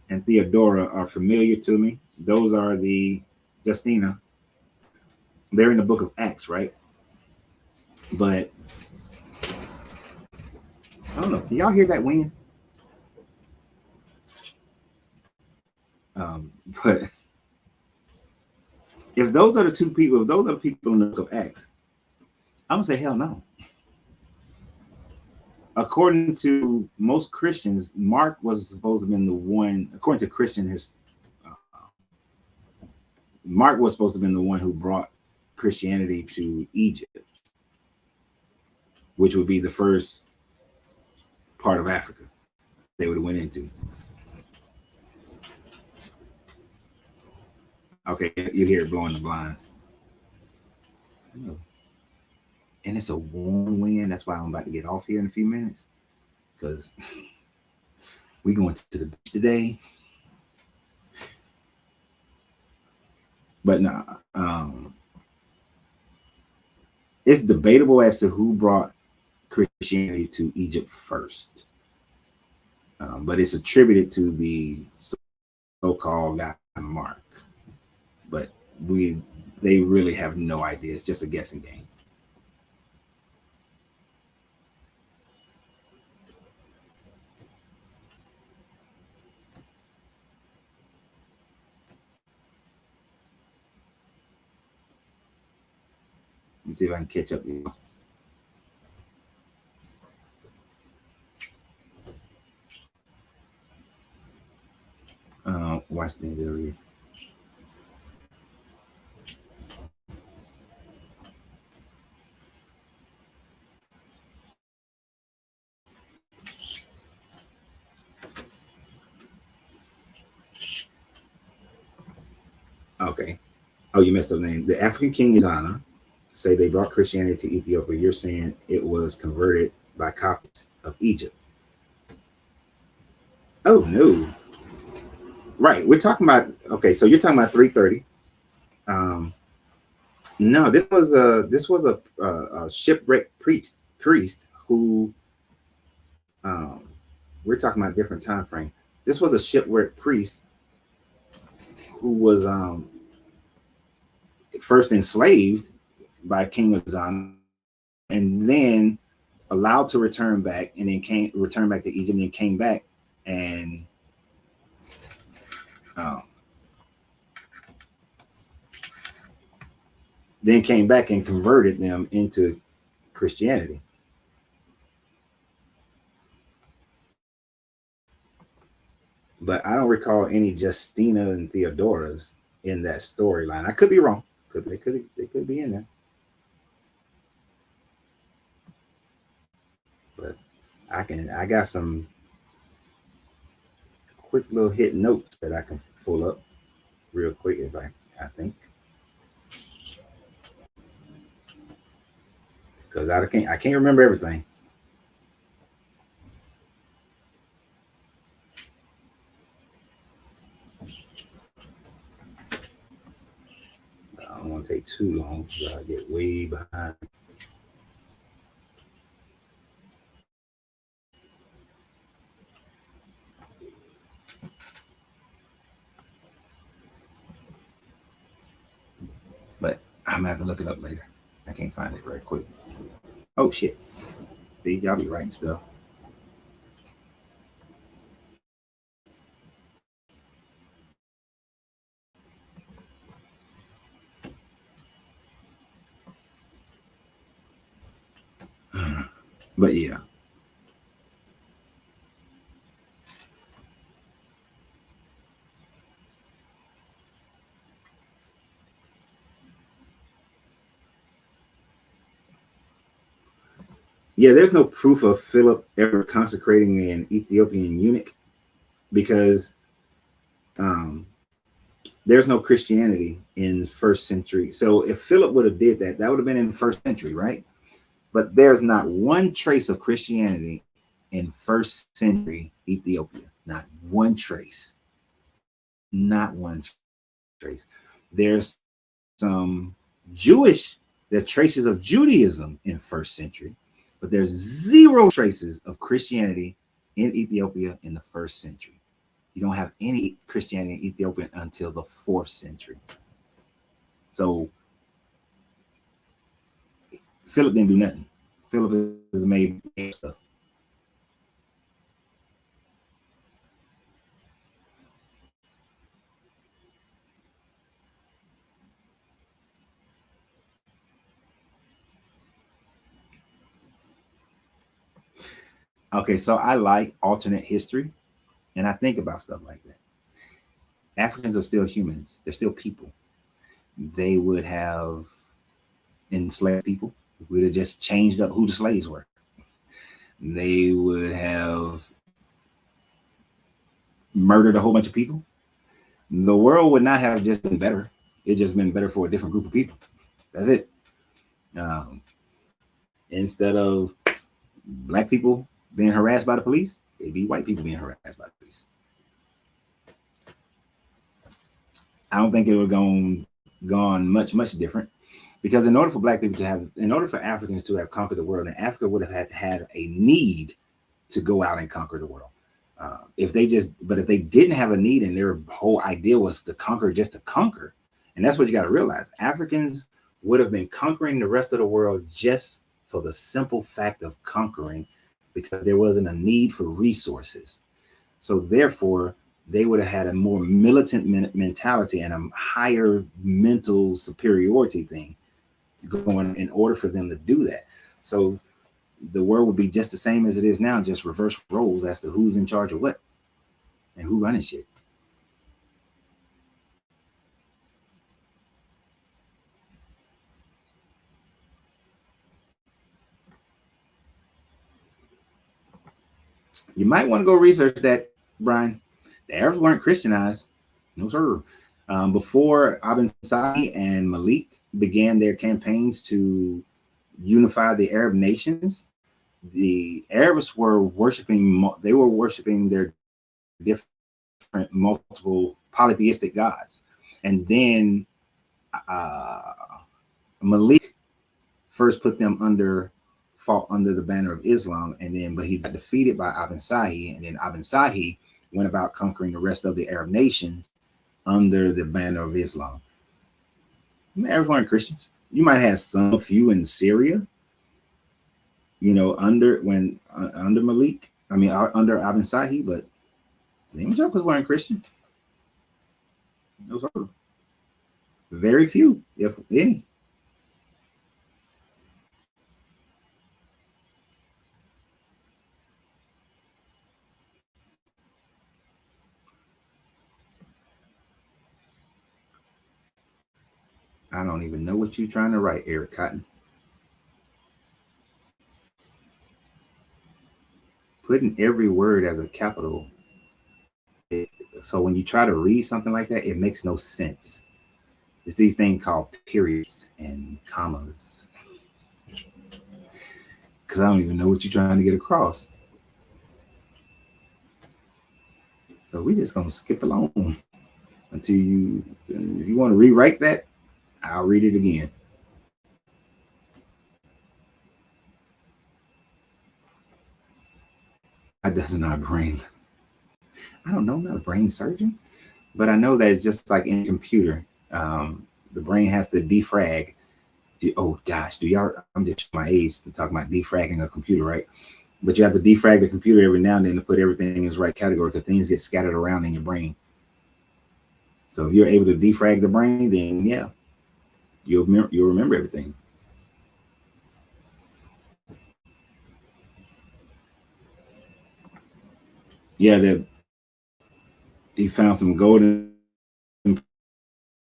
and Theodora, are familiar to me. Those are the Justina. They're in the book of Acts, right? But I don't know. Can y'all hear that wind? But if if those are the two people, if those are the people in the book of Acts, I'm gonna say hell no. According to most Christians, Mark was supposed to have been the one. According to Christian history, Mark was supposed to have been the one who brought Christianity to Egypt, which would be the first part of Africa they would have went into. Okay, you hear it blowing the blinds. And it's a warm wind. That's why I'm about to get off here in a few minutes, because we going to the beach today. But no, it's debatable as to who brought Christianity to Egypt first. But it's attributed to the so-called guy Mark. But they really have no idea. It's just a guessing game. Let me see if I can catch up here. Watch this area. Okay. Oh, you messed up the name. The African king is Zana. Say they brought Christianity to Ethiopia. You're saying it was converted by copies of Egypt. Oh no. Right. We're talking about, okay, so you're talking about 330. No, this was a shipwrecked priest who we're talking about a different time frame. This was a shipwrecked priest who was first enslaved by King Azan, and then allowed to return back, and then return back to Egypt, and then came back and then came back and converted them into Christianity. But I don't recall any Justina and Theodoras in that storyline. I could be wrong. They could be in there. But I got some quick little hit notes that I can pull up real quick if I think. Because I can't remember everything. I don't want to take too long because I get way behind. But I'm gonna have to look it up later. I can't find it very quick. Oh shit. See, y'all be writing stuff. But yeah. Yeah, there's no proof of Philip ever consecrating an Ethiopian eunuch because there's no Christianity in first century. So if Philip would have did that, that would have been in the first century, right? But there's not one trace of Christianity in first century Ethiopia. Not one trace. Not one trace. There's some there are traces of Judaism in first century, but there's zero traces of Christianity in Ethiopia in the first century. You don't have any Christianity in Ethiopia until the 4th century. So Philip didn't do nothing. Philip has made stuff. Okay, so I like alternate history, and I think about stuff like that. Africans are still humans. They're still people. They would have enslaved people. We'd have just changed up who the slaves were. They would have murdered a whole bunch of people. The world would not have just been better. It just been better for a different group of people. That's it. Um, Instead of black people being harassed by the police, it'd be white people being harassed by the police. I don't think it would have gone much different, because in order for black people to have, in order for Africans to have conquered the world, then Africa would have had a need to go out and conquer the world. But if they didn't have a need and their whole idea was to conquer just to conquer, and that's what you got to realize, Africans would have been conquering the rest of the world just for the simple fact of conquering, because there wasn't a need for resources. So therefore, they would have had a more militant mentality and a higher mental superiority thing going in order for them to do that. So the world would be just the same as it is now, just reverse roles as to who's in charge of what and who running shit. You might want to go research that, Brian. The Arabs weren't Christianized. No, sir. Before Ibn Sadi and Malik began their campaigns to unify the Arab nations, the Arabs were worshiping their different multiple polytheistic gods. And then uh, Malik first put them fought under the banner of Islam, and then but he got defeated by Ibn Sahi, and then Ibn Sahi went about conquering the rest of the Arab nations under the banner of Islam. Arabs weren't Christians. You might have some few in Syria, under Malik. I mean, under Ibn Sahi, but the jokers weren't Christian. Those are very few, if any. I don't even know what you're trying to write, Eric Cotton. Putting every word as a capital. So when you try to read something like that, it makes no sense. It's these things called periods and commas. Because I don't even know what you're trying to get across. So we just gonna skip along until if you want to rewrite that, I'll read it again. I doesn't our brain. I don't know, I'm not a brain surgeon, but I know that it's just like in a computer. The brain has to defrag. Oh gosh, I'm just my age talking about defragging a computer, right? But you have to defrag the computer every now and then to put everything in its right category, because things get scattered around in your brain. So if you're able to defrag the brain, then yeah, you'll remember everything. Yeah, that he found some golden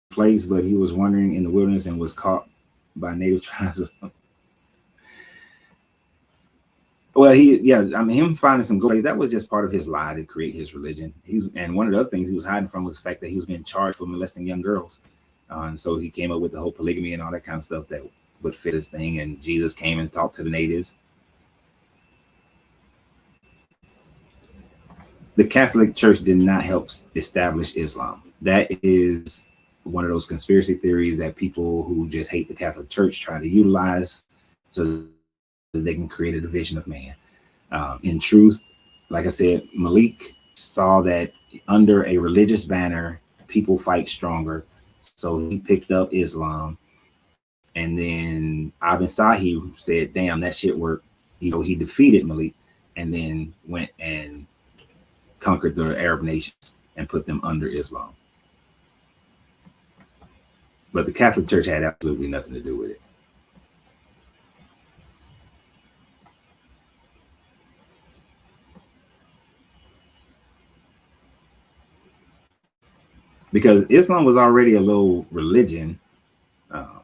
place, but he was wandering in the wilderness and was caught by native tribes or something. Well, I mean, him finding some gold, that was just part of his lie to create his religion. And one of the other things he was hiding from was the fact that he was being charged for molesting young girls. And so he came up with the whole polygamy and all that kind of stuff that would fit his thing. And Jesus came and talked to the natives. The Catholic Church did not help establish Islam. That is one of those conspiracy theories that people who just hate the Catholic Church try to utilize so that they can create a division of man. In truth, like I said, Malik saw that under a religious banner, people fight stronger. So he picked up Islam. And then Ibn Sahi said, damn, that shit worked. He defeated Malik and then went and conquered the Arab nations and put them under Islam. But the Catholic Church had absolutely nothing to do with it. because Islam was already a little religion um,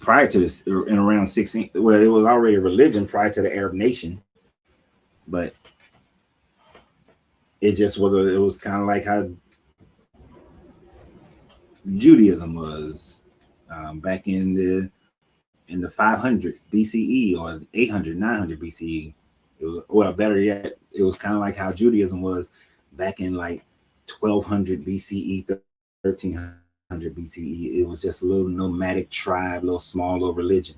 prior to this, in around 16. Well, it was already a religion prior to the Arab nation, but it just was. It was kind of like how Judaism was back in the 500s BCE or 800, 900 BCE. It was, well, better yet, it was kind of like how Judaism was back in like 1200 BCE, 1300 BCE. It was just a little nomadic tribe, little small little religion.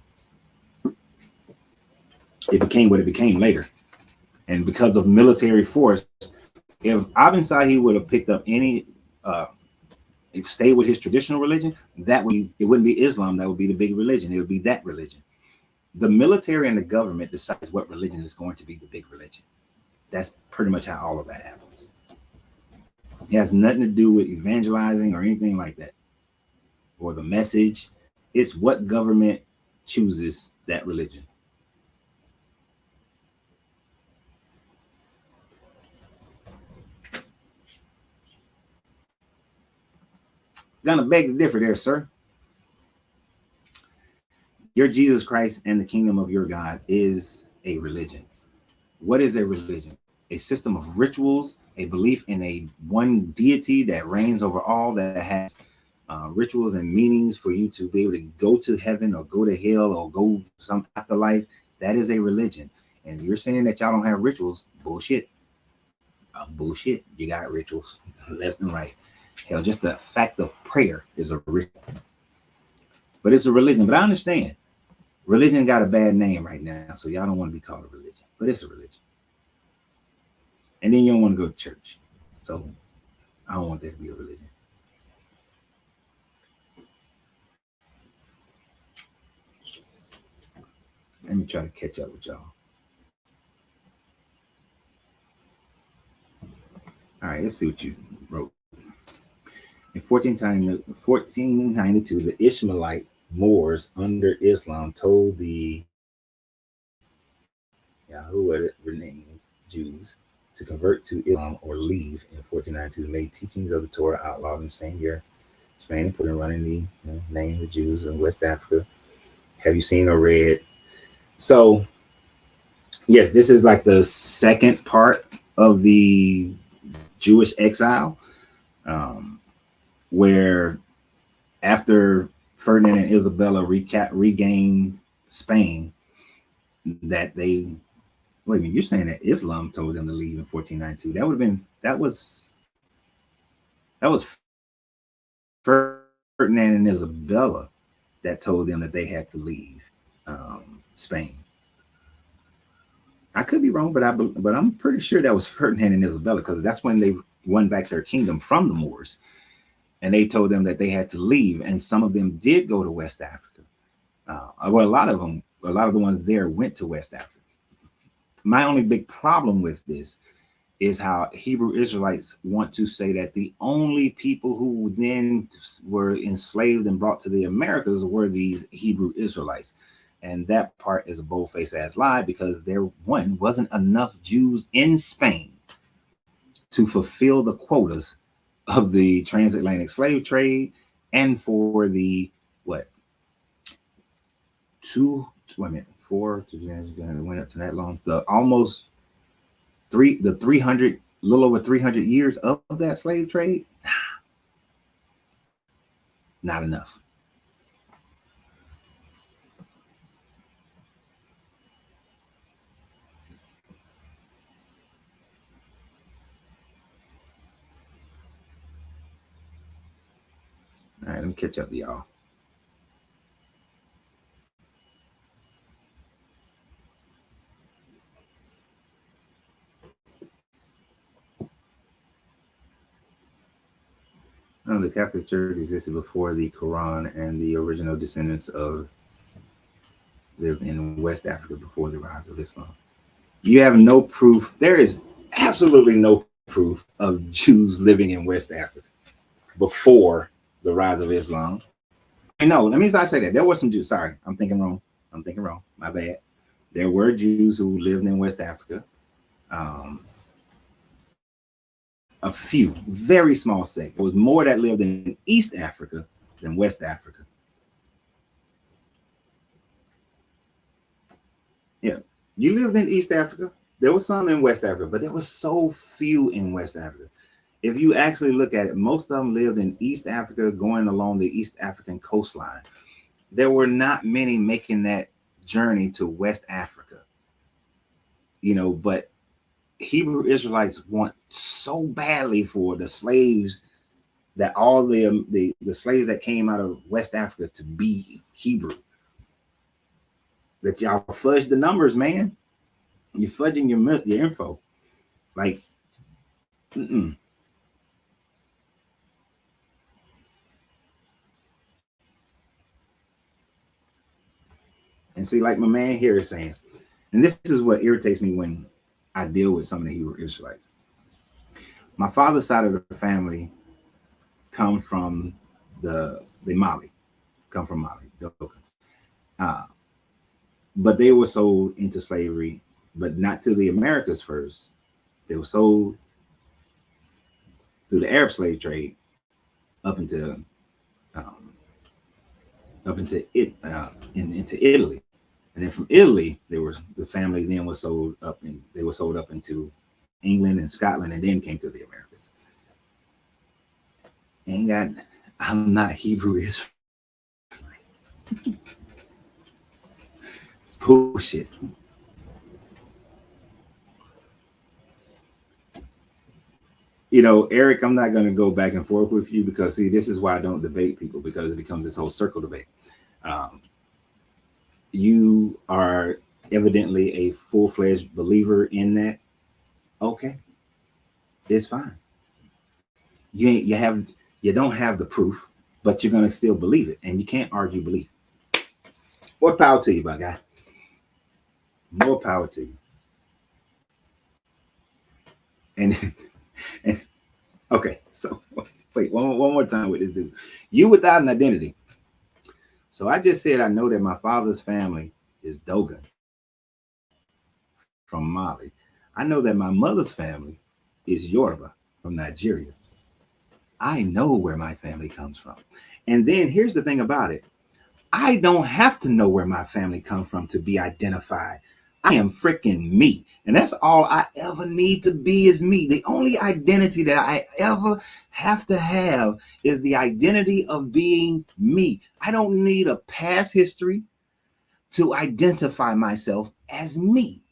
It became what it became later. And because of military force, if Abin Sahi would have picked up any, uh, stayed with his traditional religion, that would be, it wouldn't be Islam that would be the big religion. It would be that religion. The military and the government decides what religion is going to be the big religion. That's pretty much how all of that happens. It has nothing to do with evangelizing or anything like that, or the message. It's what government chooses that religion. Gonna beg to differ there, sir. Your Jesus Christ and the kingdom of your God is a religion. What is a religion? A system of rituals, a belief in a one deity that reigns over all, that has rituals and meanings for you to be able to go to heaven or go to hell or go some afterlife. That is a religion. And you're saying that y'all don't have rituals? Bullshit. Bullshit. You got rituals left and right. Hell, just the fact of prayer is a ritual. But it's a religion. But I understand. Religion got a bad name right now, so y'all don't want to be called a religion. But it's a religion. And then you don't want to go to church. So I don't want there to be a religion. Let me try to catch up with y'all. All right, let's see what you wrote. In 1492, the Ishmaelite Moors under Islam told the Yahoo renamed Jews to convert to Islam or leave in 1492. Made teachings of the Torah outlawed in the same year. Spain and put in running the name the Jews in West Africa. Have you seen or read? So yes, this is like the second part of the Jewish exile, where after Ferdinand and Isabella regained Spain, that they, wait a minute, you're saying that Islam told them to leave in 1492? That would have been, that was Ferdinand and Isabella that told them that they had to leave Spain. I could be wrong, but I'm pretty sure that was Ferdinand and Isabella, because that's when they won back their kingdom from the Moors, and they told them that they had to leave. And some of them did go to West Africa. Well, a lot of the ones there went to West Africa. My only big problem with this is how Hebrew Israelites want to say that the only people who then were enslaved and brought to the Americas were these Hebrew Israelites. And that part is a bold-faced ass lie, because there, one, wasn't enough Jews in Spain to fulfill the quotas of the transatlantic slave trade, and for the what, two, wait a minute, four, went up to that long, the almost the 300, little over 300 years of that slave trade. Not enough. All right, let me catch up to y'all. The Catholic Church existed before the Quran, and the original descendants of lived in West Africa before the rise of Islam. You have no proof. There is absolutely no proof of Jews living in West Africa before the rise of Islam. No, let me not say that. There were some Jews. Sorry, I'm thinking wrong. My bad. There were Jews who lived in West Africa. Um, A few, very small sect. There was more that lived in East Africa than West Africa. Yeah, you lived in East Africa. There was some in West Africa, but there was so few in West Africa. If you actually look at it, most of them lived in East Africa, going along the East African coastline. There were not many making that journey to West Africa, but Hebrew Israelites want so badly for the slaves, that all the slaves that came out of West Africa to be Hebrew, that y'all fudge the numbers, man. You're fudging your info. Like, mm-mm. And see, like my man here is saying, and this is what irritates me when I deal with some of the Hebrew Israelites. My father's side of the family come from the Mali, come from Mali, Dokans. But they were sold into slavery, but not to the Americas first. They were sold through the Arab slave trade up into um, into Italy, and then from Italy, the family then was sold up, and they were sold up into England and Scotland, and then came to the Americas. Ain't got. I'm not Hebrew Israelite. It's bullshit. Eric, I'm not going to go back and forth with you, because see, this is why I don't debate people, because it becomes this whole circle debate. You are evidently a full-fledged believer in that. Okay, it's fine. You don't have the proof, but you're going to still believe it, and you can't argue belief. More power to you, my guy. More power to you. And, and okay, so wait, one more time with this dude. You without an identity. So I just said I know that my father's family is Dogon from Mali. I know that my mother's family is Yoruba from Nigeria. I know where my family comes from. And then here's the thing about it. I don't have to know where my family comes from to be identified. I am freaking me. And that's all I ever need to be, is me. The only identity that I ever have to have is the identity of being me. I don't need a past history to identify myself as me.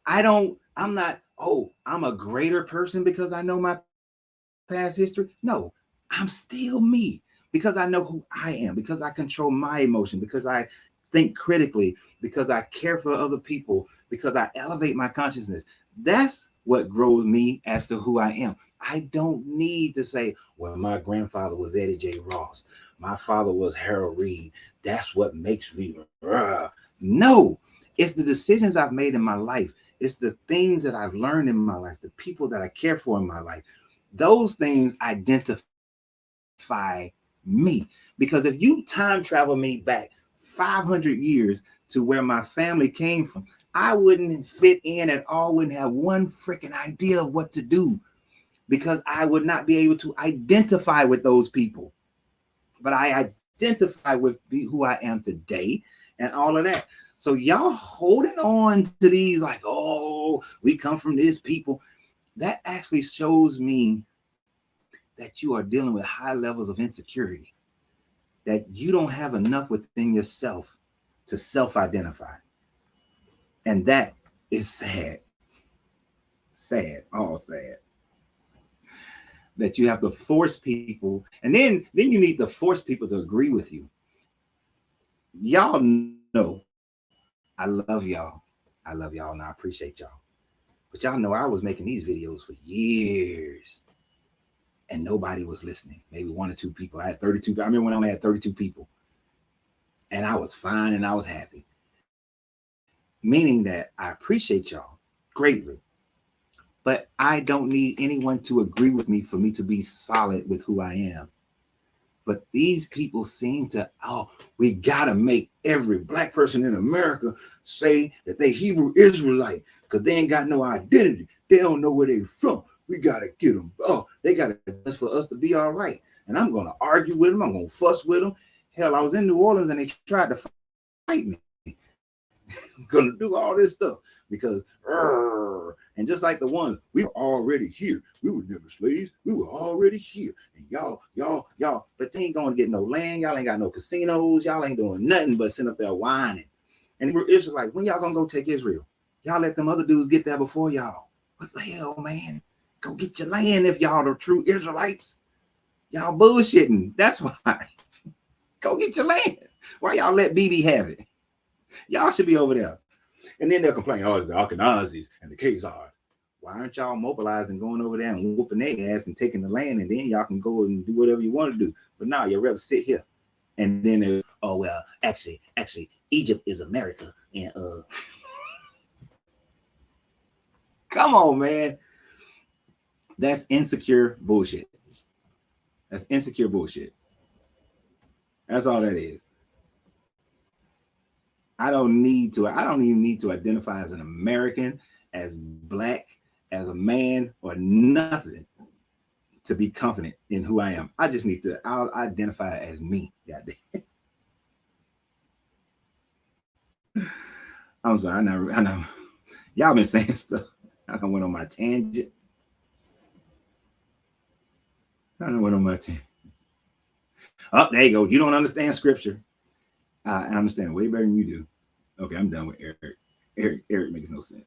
I'm not, I'm a greater person because I know my past history. No, I'm still me, because I know who I am, because I control my emotion, because I think critically, because I care for other people, because I elevate my consciousness. That's what grows me as to who I am. I don't need to say, well, my grandfather was Eddie J. Ross. My father was Harold Reed. That's what makes me. No, it's the decisions I've made in my life. It's the things that I've learned in my life, the people that I care for in my life. Those things identify me. Because if you time travel me back 500 years to where my family came from, I wouldn't fit in at all, wouldn't have one freaking idea of what to do, because I would not be able to identify with those people. But I identify with who I am today and all of that. So y'all holding on to these like, oh, we come from this people. That actually shows me that you are dealing with high levels of insecurity, that you don't have enough within yourself to self-identify. And that is sad. Sad, all sad. That you have to force people, and then you need to force people to agree with you. Y'all know I love y'all. I love y'all, and I appreciate y'all. But y'all know I was making these videos for years, and nobody was listening. Maybe one or two people. I had 32. I remember when I only had 32 people, and I was fine and I was happy. Meaning that I appreciate y'all greatly, but I don't need anyone to agree with me for me to be solid with who I am. But these people seem to, we gotta make every black person in America say that they Hebrew Israelite, because they ain't got no identity. They don't know where they from. We gotta get them. Oh, they gotta just for us to be all right. And I'm gonna argue with them. I'm gonna fuss with them. Hell, I was in New Orleans and they tried to fight me. I'm gonna do all this stuff because, and just like the ones, we were already here. We were never slaves. We were already here. And y'all, but they ain't gonna get no land. Y'all ain't got no casinos. Y'all ain't doing nothing but sitting up there whining. And it's like, when y'all gonna go take Israel? Y'all let them other dudes get there before y'all. What the hell, man? Go get your land if y'all the true Israelites. Y'all bullshitting. That's why. Go get your land. Why y'all let BB have it? Y'all should be over there. And then they'll complain, oh, it's the Ashkenazis and the Khazars. Why aren't y'all mobilized and going over there and whooping their ass and taking the land, and then y'all can go and do whatever you want to do? But now you'd rather sit here. And then, oh, well, actually, Egypt is America. And come on, man. That's insecure bullshit. That's insecure bullshit. That's all that is. I don't even need to identify as an American, as black, as a man, or nothing to be confident in who I am. I just need to, I'll identify as me. Goddamn. I'm sorry, I know. Y'all been saying stuff. I done went on my tangent. Oh, there you go. You don't understand scripture. I understand way better than you do. Okay, I'm done with Eric. Eric makes no sense.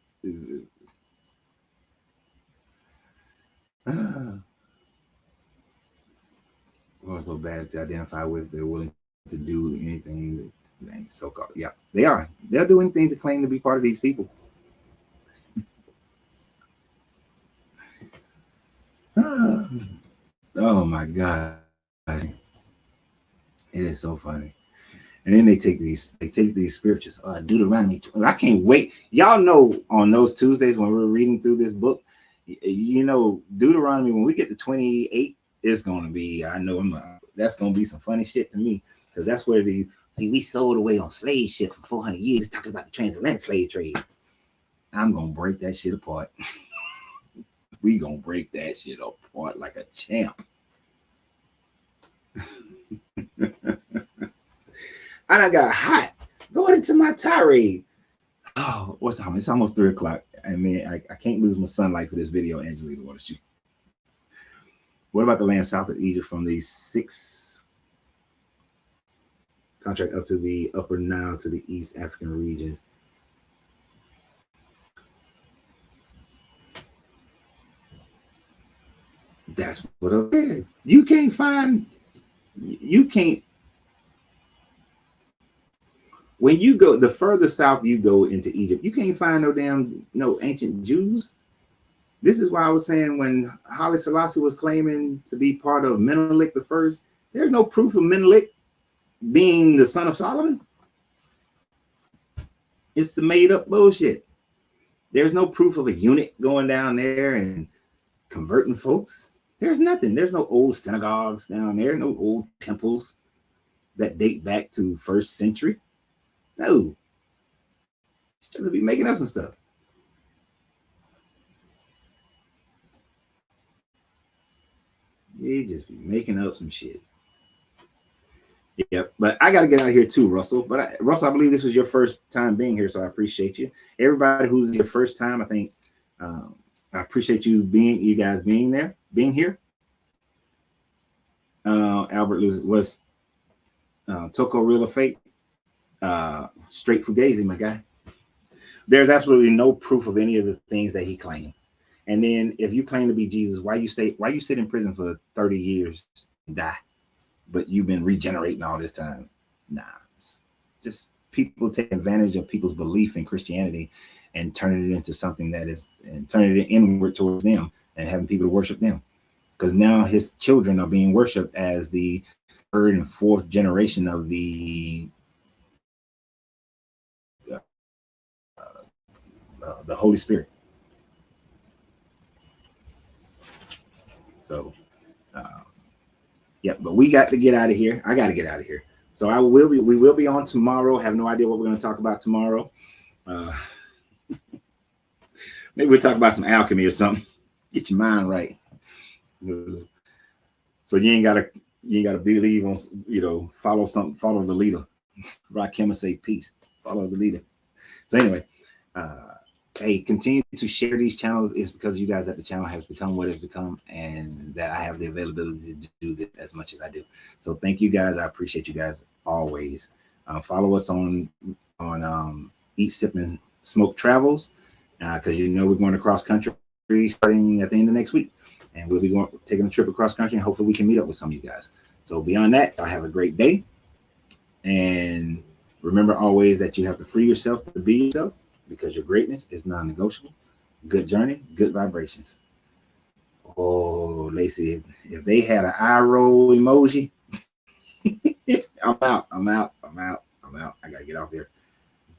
Well, so bad to identify with. They're willing to do anything. So-called, yeah, they are. They'll do anything to claim to be part of these people. Oh my God, it is so funny. And then they take these scriptures. Deuteronomy. I can't wait. Y'all know on those Tuesdays when we're reading through this book, you know, Deuteronomy, when we get to 28, it's going to be, I know that's going to be some funny shit to me, because that's where we sold away on slave ship for 400 years, talking about the transatlantic slave trade. I'm going to break that shit apart. We going to break that shit apart like a champ. I got hot going into my tirade. Oh, what's time? It's almost 3 o'clock. I mean, I can't lose my sunlight for this video, Angelina. What is you? What about the land south of Egypt from the 6th contract up to the Upper Nile to the East African regions? That's what I said. You can't. When you go, the further south you go into Egypt, you can't find no ancient Jews. This is why I was saying when Haile Selassie was claiming to be part of Menelik the First, there's no proof of Menelik being the son of Solomon. It's the made up bullshit. There's no proof of a eunuch going down there and converting folks. There's nothing. There's no old synagogues down there, no old temples that date back to 1st century. No. She's gonna be making up some stuff. You just be making up some shit. Yep, but I got to get out of here too, Russell. But Russell, I believe this was your first time being here, so I appreciate you. Everybody who's your first time, I think I appreciate you guys being here. Albert Lewis was Toco real or fake? Straight fugazi, my guy. There's absolutely no proof of any of the things that he claimed. And then if you claim to be Jesus, why you sit in prison for 30 years and die, but you've been regenerating all this time? Nah, it's just people take advantage of people's belief in Christianity and turning it into something and turning it inward towards them and having people to worship them. Because now his children are being worshipped as the 3rd and 4th generation of the Holy Spirit. So, yeah, but we got to get out of here. I got to get out of here. So we will be on tomorrow. Have no idea what we're going to talk about tomorrow. Maybe we'll talk about some alchemy or something. Get your mind right. So you ain't gotta believe on, follow the leader. Rock him and say peace. Follow the leader. So anyway, hey, continue to share these channels. It's because you guys that the channel has become what it's become, and that I have the availability to do this as much as I do. So thank you guys. I appreciate you guys always. Follow us on Eat, Sip, and Smoke Travels, because we're going across country starting at the end of next week, and we'll be taking a trip across country, and hopefully we can meet up with some of you guys. So beyond that, y'all have a great day, and remember always that you have to free yourself to be yourself, because your greatness is non-negotiable. Good journey, good vibrations. Oh, Lacey, if they had an eye roll emoji, I'm out. I gotta get off here.